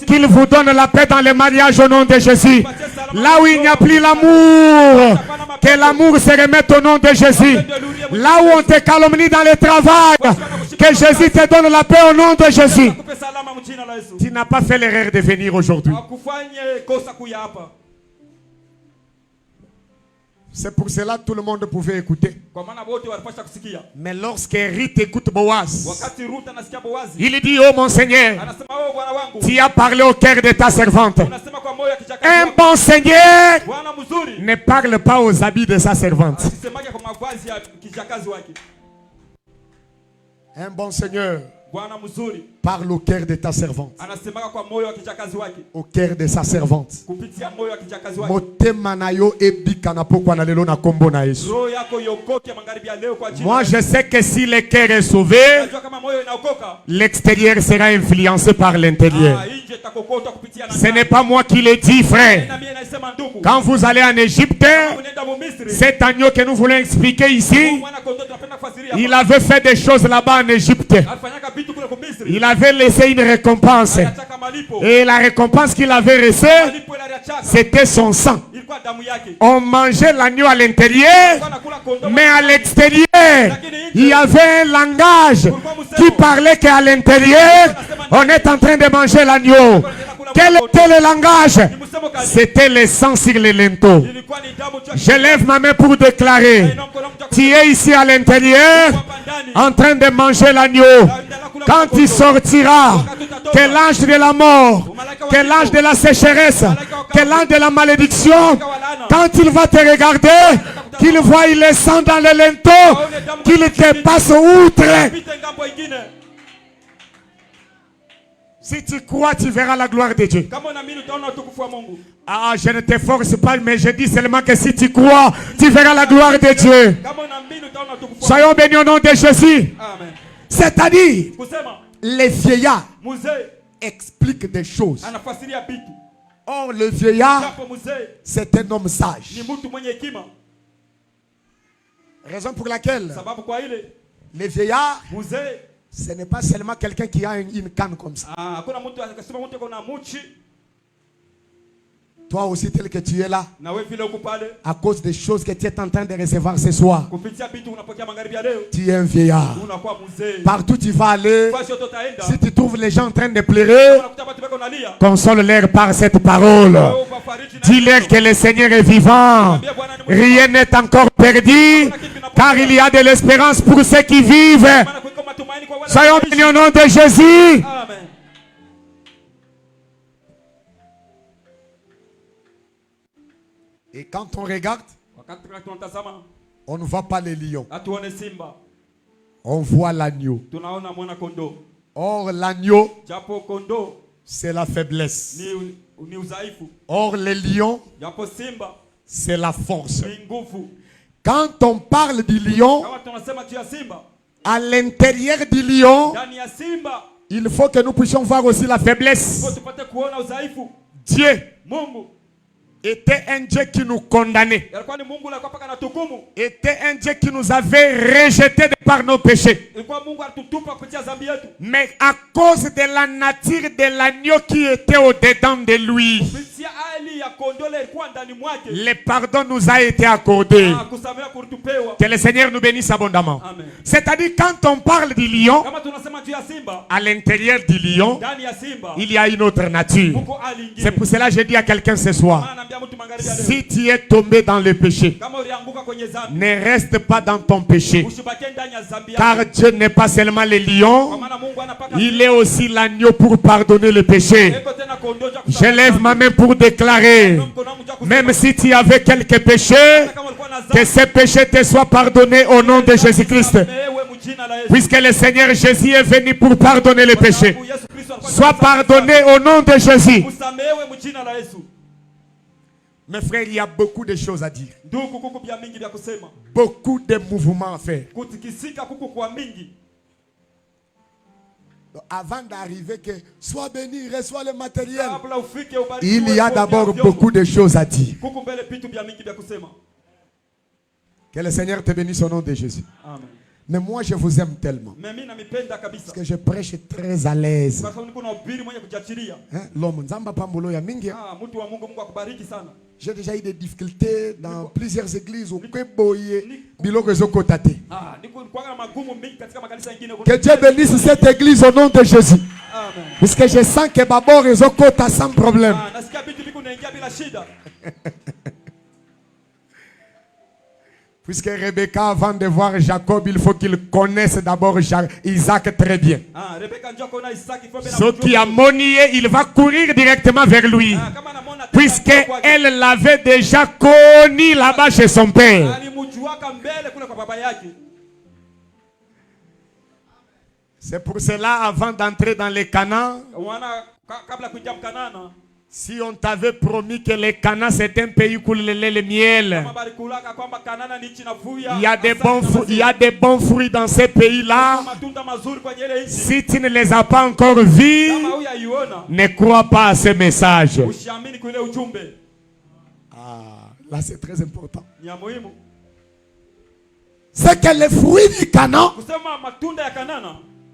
qu'il vous donne la paix dans les mariages au nom de Jésus. Là où il n'y a plus l'amour, que l'amour se remette au nom de Jésus. Là où on te calomnie dans le travail, que Jésus te donne la paix au nom de Jésus. Tu n'as pas fait l'erreur de venir aujourd'hui. C'est pour cela que tout le monde pouvait écouter. Mais lorsque Ruth écoute Boaz, il dit, oh mon Seigneur, tu as parlé au cœur de ta servante. Un bon Seigneur ne parle pas aux habits de sa servante. Un bon Seigneur parle au cœur de ta servante. Au cœur de sa servante. Moi je sais que si le cœur est sauvé, l'extérieur sera influencé par l'intérieur. Ce n'est pas moi qui le dis, frère. Quand vous allez en Égypte, cet agneau que nous voulons expliquer ici, il avait fait des choses là-bas en Égypte. Il avait laissé une récompense. Et la récompense qu'il avait reçue, c'était son sang. On mangeait l'agneau à l'intérieur, mais à l'extérieur, il y avait un langage qui parlait qu'à l'intérieur, on est en train de manger l'agneau. Quel était le langage? C'était le sang sur les linteaux. Je lève ma main pour déclarer, tu es ici à l'intérieur, en train de manger l'agneau. Quand il sortira, que l'ange de la mort, que l'ange de la sécheresse, que l'ange de la malédiction, quand il va te regarder, qu'il voie le sang dans les linteaux, qu'il te passe outre. Si tu crois, tu verras la gloire de Dieu. Ah, je ne te force pas, mais je dis seulement que si tu crois, tu verras la gloire de Dieu. Soyons bénis au nom de Jésus. C'est-à-dire, les vieillards expliquent des choses. Or, le vieillard, c'est un homme sage. Raison pour laquelle les vieillards, ce n'est pas seulement quelqu'un qui a une canne comme ça. Toi aussi tel que tu es là, à cause des choses que tu es en train de recevoir ce soir, tu es un vieillard. Partout où tu vas aller, si tu trouves les gens en train de pleurer, console-leur par cette parole. Dis-leur que le Seigneur est vivant. Rien n'est encore perdu, car il y a de l'espérance pour ceux qui vivent. Soyons bénis au nom de Jésus. Amen. Et quand on regarde, on ne voit pas les lions. On voit l'agneau. Or l'agneau, c'est la faiblesse. Or les lions, c'est la force. Quand on parle du lion, à l'intérieur du lion, il faut que nous puissions voir aussi la faiblesse. Dieu était un Dieu qui nous condamnait. Était un Dieu qui nous avait rejetés par nos péchés. Mais à cause de la nature de l'agneau qui était au-dedans de lui, le pardon nous a été accordé. Que le Seigneur nous bénisse abondamment. C'est-à-dire quand on parle du lion, à l'intérieur du lion, il y a une autre nature. C'est pour cela que je dis à quelqu'un ce soir, si tu es tombé dans le péché, ne reste pas dans ton péché. Car Dieu n'est pas seulement le lion, il est aussi l'agneau pour pardonner le péché. Je lève ma main pour déclarer, même si tu avais quelques péchés, que ces péchés te soient pardonnés au nom de Jésus-Christ. Puisque le Seigneur Jésus est venu pour pardonner les péchés. Sois pardonné au nom de Jésus. Mes frères, il y a beaucoup de choses à dire. Beaucoup de mouvements à faire. Avant d'arriver que sois béni, reçois le matériel, il y a d'abord beaucoup de choses à dire. Que le Seigneur te bénisse au nom de Jésus. Amen. Mais moi je vous aime tellement. Parce que je prêche très à l'aise. L'homme j'ai déjà eu des difficultés dans plusieurs églises au Kweboye. Que Dieu bénisse cette église au nom de Jésus. Puisque je sens que Babor est au côté sans problème. Puisque Rebecca, avant de voir Jacob, il faut qu'il connaisse d'abord Isaac très bien. Ce qui a monié, il va courir directement vers lui. Puisque elle l'avait déjà connu là-bas chez son père. C'est pour cela, avant d'entrer dans les Canaan, si on t'avait promis que le Canaan c'est un pays où le lait et le miel, il y a des bons fruits dans ces pays-là. Si tu ne les as pas encore vus, ne crois pas à ce message. Là c'est très important. C'est que les fruits du Canaan,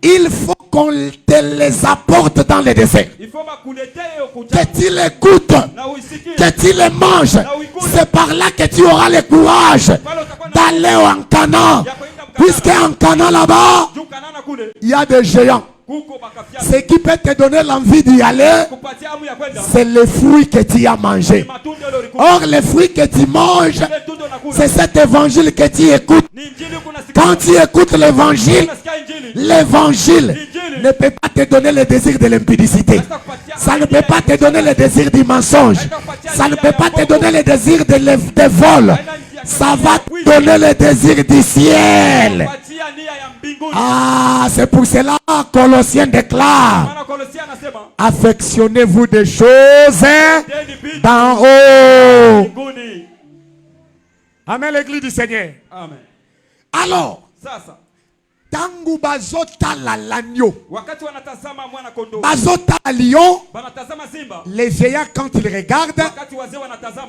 il faut qu'on te les apporte dans le désert. Que tu les goûtes, que tu les manges. C'est par là que tu auras le courage d'aller en Canaan. Puisque en Canaan là-bas, il y a des géants. Ce qui peut te donner l'envie d'y aller, c'est les fruits que tu as mangés. Or, les fruits que tu manges, c'est cet évangile que tu écoutes. Quand tu écoutes l'évangile, l'évangile ne peut pas te donner le désir de l'impudicité. Ça ne peut pas te donner le désir du mensonge. Ça ne peut pas te donner le désir de vol. Ça va te donner le désir du ciel. Ah, c'est pour cela Colossiens déclare: affectionnez-vous des choses d'en haut. Amen, l'église du Seigneur. Amen. Alors, tangu bazotala l'agneau, bazotala lion, les vieillards quand ils regardent,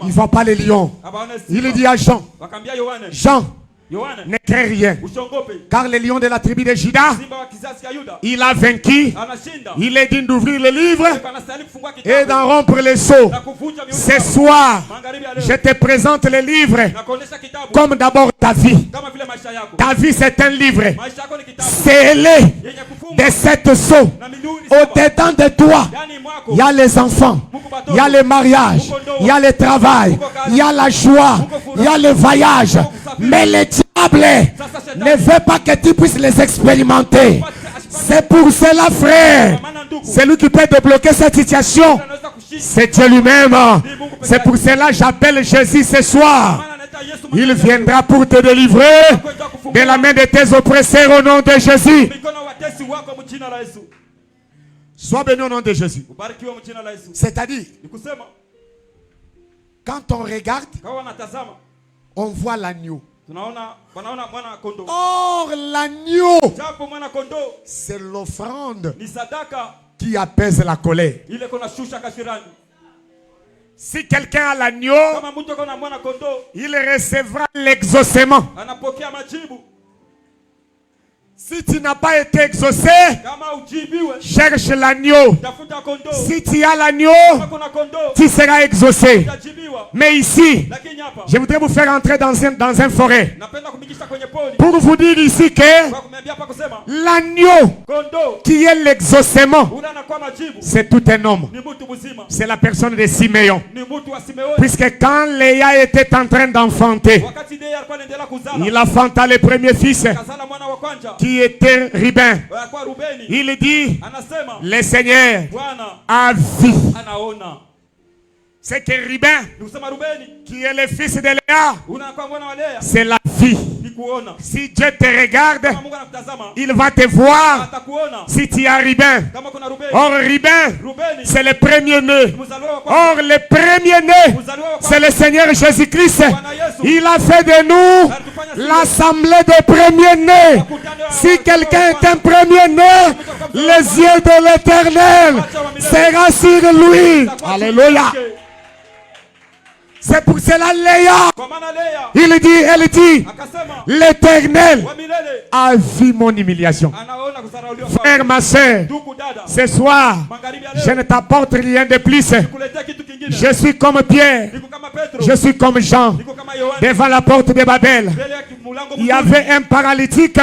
ils ne voient pas les lions. Il dit à Jean, Jean, ne crains rien, car le lion de la tribu de Juda, il a vaincu. Il est digne d'ouvrir le livre et d'en rompre les sceaux. Ce soir, je te présente le livre comme d'abord ta vie. Ta vie, c'est un livre scellé de 7 sceaux. Au-dedans de toi, il y a les enfants, il y a le mariage, il y a le travail, il y a la joie, il y a le voyage. Mais le diable ne veut pas que tu puisses les expérimenter. C'est pour cela, frère, celui qui peut débloquer cette situation, c'est Dieu lui-même. C'est pour cela que j'appelle Jésus ce soir. Il viendra pour te délivrer de la main de tes oppresseurs au nom de Jésus. Sois béni au nom de Jésus. C'est-à-dire, quand on regarde, on voit l'agneau. Or, l'agneau, c'est l'offrande qui apaise la colère. Si quelqu'un a l'agneau, il recevra l'exaucement. Si tu n'as pas été exaucé, cherche l'agneau. Si tu as l'agneau, tu seras exaucé. Mais ici, je voudrais vous faire entrer dans un forêt pour vous dire ici que l'agneau qui est l'exaucement, c'est tout un homme. C'est la personne de Siméon. Puisque quand Léa était en train d'enfanter, il enfanta le premier fils qui était Ruben. Il dit, le Seigneur a vu. C'est que Ruben, qui est le fils de Léa, c'est la vie. Si Dieu te regarde, il va te voir si tu as Ruben. Or Ruben, c'est le premier-né. Or le premier-né, c'est le Seigneur Jésus-Christ. Il a fait de nous l'assemblée des premiers-nés. Si quelqu'un est un premier-né, les yeux de l'Éternel seront sur lui. Alléluia. C'est pour cela Léa, elle dit, l'Éternel a vu mon humiliation. Frère, ma soeur, ce soir, je ne t'apporte rien de plus. Je suis comme Pierre, je suis comme Jean, devant la porte de Babel. Il y avait un paralytique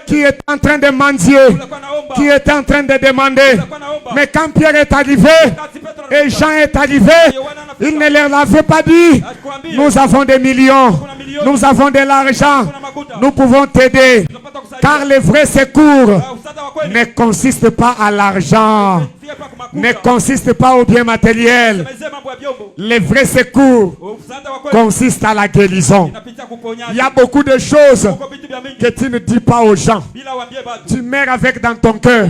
qui était en train de mendier, qui était en train de demander. Mais quand Pierre est arrivé et Jean est arrivé, il ne leur avait pas dit, nous avons des millions, nous avons de l'argent, nous pouvons t'aider. Car le vrai secours ne consiste pas à l'argent, ne consiste pas au bien matériel. Le vrai secours consiste à la guérison. Il y a beaucoup de choses que tu ne dis pas aux gens. Tu meurs avec dans ton cœur.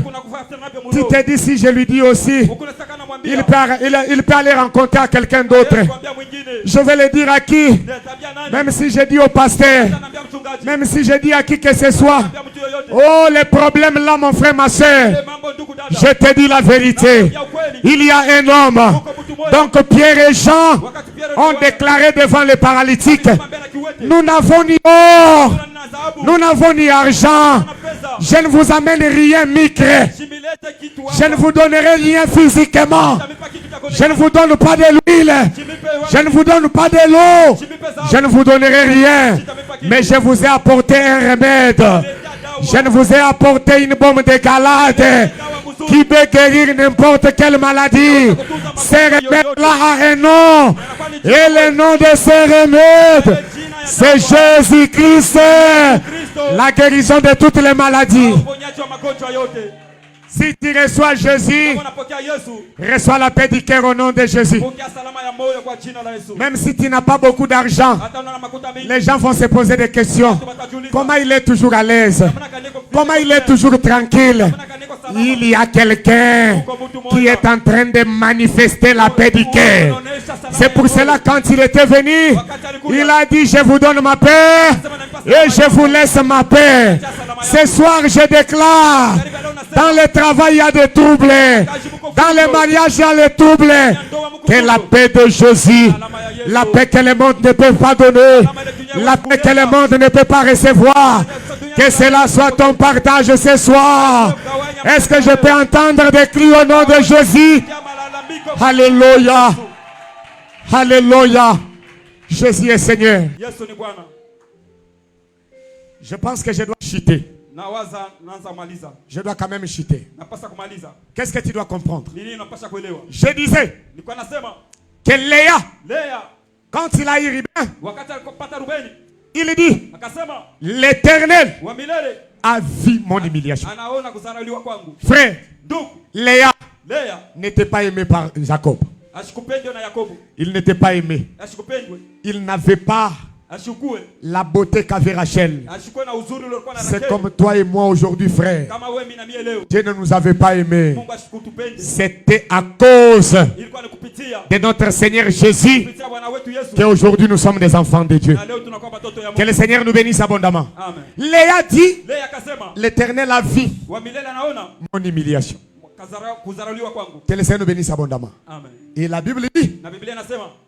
Tu te dis, si je lui dis aussi, il peut aller rencontrer à quelqu'un d'autre. Je vais le dire à qui? Même si je dis au pasteur, même si je dis à qui que ce soit. Oh, les problèmes là, mon frère, ma soeur, je te dis la vérité. Il y a un homme. Donc Pierre et Jean ont déclaré devant les paralytiques, nous n'avons ni or, nous n'avons ni argent. Je ne vous amène rien micre. Je ne vous donnerai rien physiquement. Je ne vous donne pas de l'huile. Je ne vous donne pas de l'eau. Je ne vous donnerai rien. Mais je vous ai apporté un remède. Je ne vous ai apporté une bombe de Galade qui peut guérir n'importe quelle maladie. Ce remède-là a un nom. Et le nom de ce remède, c'est Jésus-Christ. La guérison de toutes les maladies. Si tu reçois Jésus, reçois la paix du cœur au nom de Jésus. Même si tu n'as pas beaucoup d'argent, les gens vont se poser des questions. Comment il est toujours à l'aise? Comment il est toujours tranquille? Il y a quelqu'un qui est en train de manifester la paix du cœur. C'est pour cela quand il était venu, il a dit, je vous donne ma paix et je vous laisse ma paix. Ce soir, je déclare, dans le travail, il y a des troubles. Dans le mariage, il y a des troubles. Que la paix de Jésus, la paix que le monde ne peut pas donner, la paix que le monde ne peut pas recevoir, que cela soit ton partage ce soir. Est-ce que je peux entendre des cris au nom de Jésus? Alléluia. Alléluia. Jésus est Seigneur. Je pense que je dois chuter. Je dois quand même chuter. Qu'est-ce que tu dois comprendre? Je disais que Léa, quand il a eu Ruben, il dit, l'Éternel a vu mon humiliation. Frère, Léa n'était pas aimé par Jacob. Il n'était pas aimé. Il n'avait pas la beauté qu'avait Rachel. C'est comme toi et moi aujourd'hui, frère. Dieu ne nous avait pas aimés. C'était à cause de notre Seigneur Jésus qu'aujourd'hui nous sommes des enfants de Dieu. Que le Seigneur nous bénisse abondamment. Léa dit, l'Éternel a vu mon humiliation. Que le Seigneur nous bénisse abondamment. Et la Bible dit,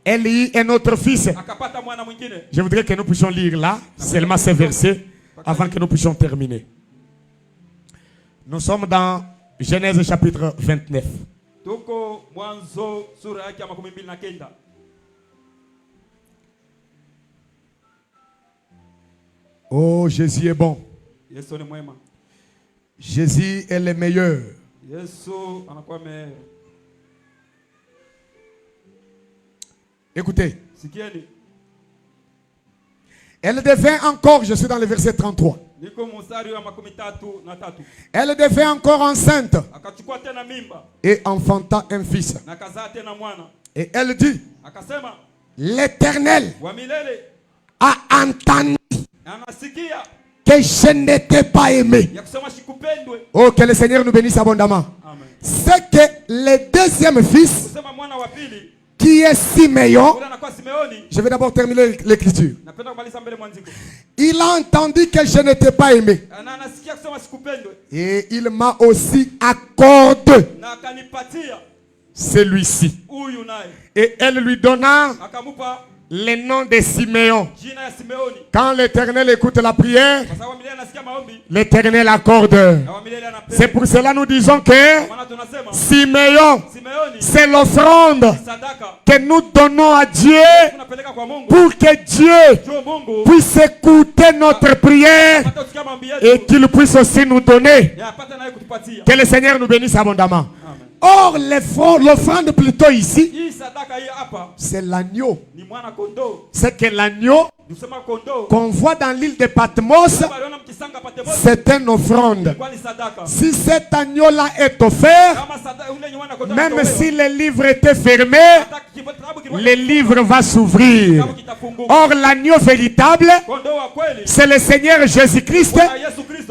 elle eut un autre fils. Je voudrais que nous puissions lire là, seulement ces versets, avant que nous puissions terminer. Nous sommes dans Genèse chapitre 29. Oh, Jésus est bon. Jésus est le meilleur. Écoutez. Elle devint encore, je suis dans le verset 33. Elle devint encore enceinte et enfanta un fils. Et elle dit, l'Éternel a entendu que je n'étais pas aimé. Oh, que le Seigneur nous bénisse abondamment. C'est que le deuxième fils, qui est Siméon, je vais d'abord terminer l'écriture. Il a entendu que je n'étais pas aimé. Et il m'a aussi accordé celui-ci. Et elle lui donna le nom de Siméon. Quand l'Éternel écoute la prière, l'Éternel accorde. C'est pour cela nous disons que Siméon, c'est l'offrande que nous donnons à Dieu pour que Dieu puisse écouter notre prière et qu'il puisse aussi nous donner. Que le Seigneur nous bénisse abondamment. Or, l'offrande plutôt ici, c'est l'agneau. C'est que l'agneau qu'on voit dans l'île de Patmos, c'est une offrande. Si cet agneau-là est offert, même si le livre était fermé, le livre va s'ouvrir. Or, l'agneau véritable, c'est le Seigneur Jésus-Christ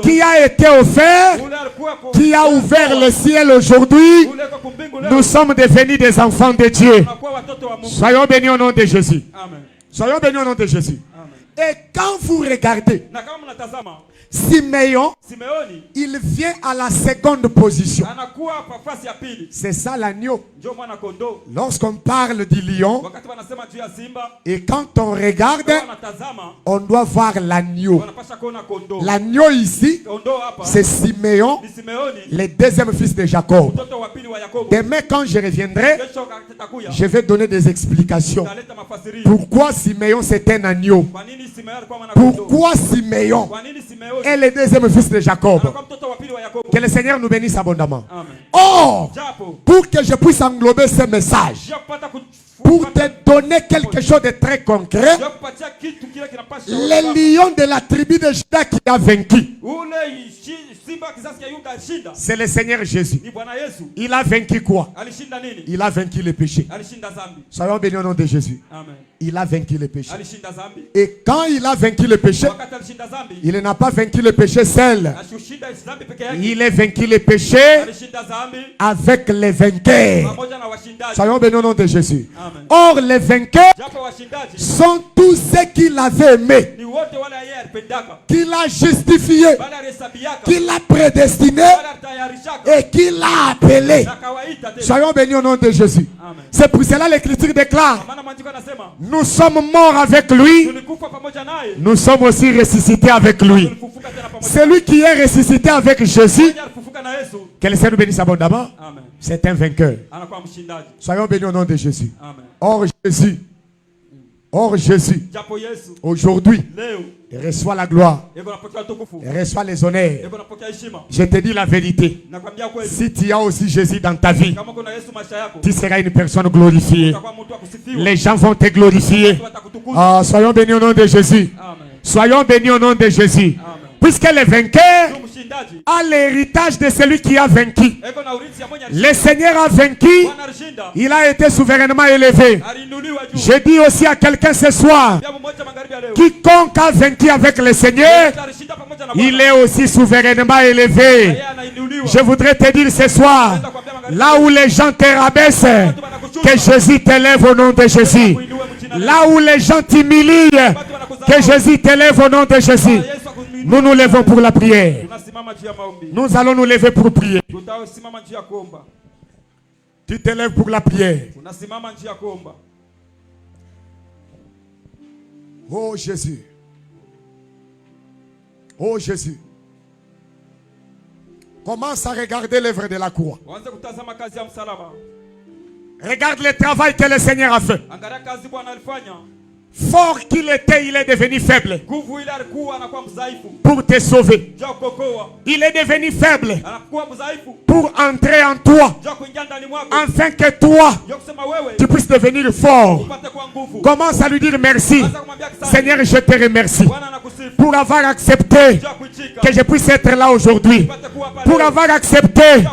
qui a été offert, qui a ouvert le ciel aujourd'hui. Nous sommes devenus des enfants de Dieu. Soyons bénis au nom de Jésus. Soyons bénis au nom de Jésus. Et quand vous regardez, Siméon, il vient à la seconde position. C'est ça l'agneau. Lorsqu'on parle du lion, et quand on regarde, on doit voir l'agneau. L'agneau ici, c'est Siméon, le deuxième fils de Jacob. Demain, quand je reviendrai, je vais donner des explications. Pourquoi Siméon c'est un agneau? Pourquoi Siméon est le deuxième fils de Jacob? Que le Seigneur nous bénisse abondamment. Or, pour que je puisse englober ce message, pour te donner quelque chose de très concret, le lion de la tribu de Juda qui a vaincu, c'est le Seigneur Jésus. Il a vaincu quoi? Il a vaincu le péché. Soyons bénis au nom de Jésus. Il a vaincu le péché. Et quand il a vaincu le péché, il n'a pas vaincu le péché seul. Il a vaincu le péché avec les vainqueurs. Soyons bénis au nom de Jésus. Or, les vainqueurs sont tous ceux qu'il avait aimés, qu'il a justifiés, qu'il a prédestinés et qu'il a appelés. Soyons bénis au nom de Jésus. C'est pour cela l'écriture déclare: nous sommes morts avec lui, nous sommes aussi ressuscités avec lui. Celui qui est ressuscité avec Jésus, que le Seigneur nous bénisse abondamment, c'est un vainqueur. Soyons bénis au nom de Jésus. Or Jésus, aujourd'hui, il reçoit la gloire, il reçoit les honneurs. Je te dis la vérité. Si tu as aussi Jésus dans ta vie, tu seras une personne glorifiée. Les gens vont te glorifier. Soyons bénis au nom de Jésus. Soyons bénis au nom de Jésus. Puisque le vainqueur a l'héritage de celui qui a vaincu. Le Seigneur a vaincu. Il a été souverainement élevé. Je dis aussi à quelqu'un ce soir, Quiconque a vaincu avec le Seigneur, il est aussi souverainement élevé. Je voudrais te dire ce soir, là où les gens te rabaissent, que Jésus t'élève au nom de Jésus. Là où les gens t'humilient, que Jésus t'élève au nom de Jésus. Nous nous levons pour la prière. Nous allons nous lever pour prier. Tu te lèves pour la prière. Oh Jésus. Oh Jésus. Commence à regarder l'œuvre de la croix. Regarde le travail que le Seigneur a fait. Fort qu'il était, il est devenu faible pour te sauver. Il est devenu faible pour entrer en toi, afin que toi, tu puisses devenir fort. Commence à lui dire merci. Seigneur, je te remercie pour avoir accepté que je puisse être là aujourd'hui, pour avoir accepté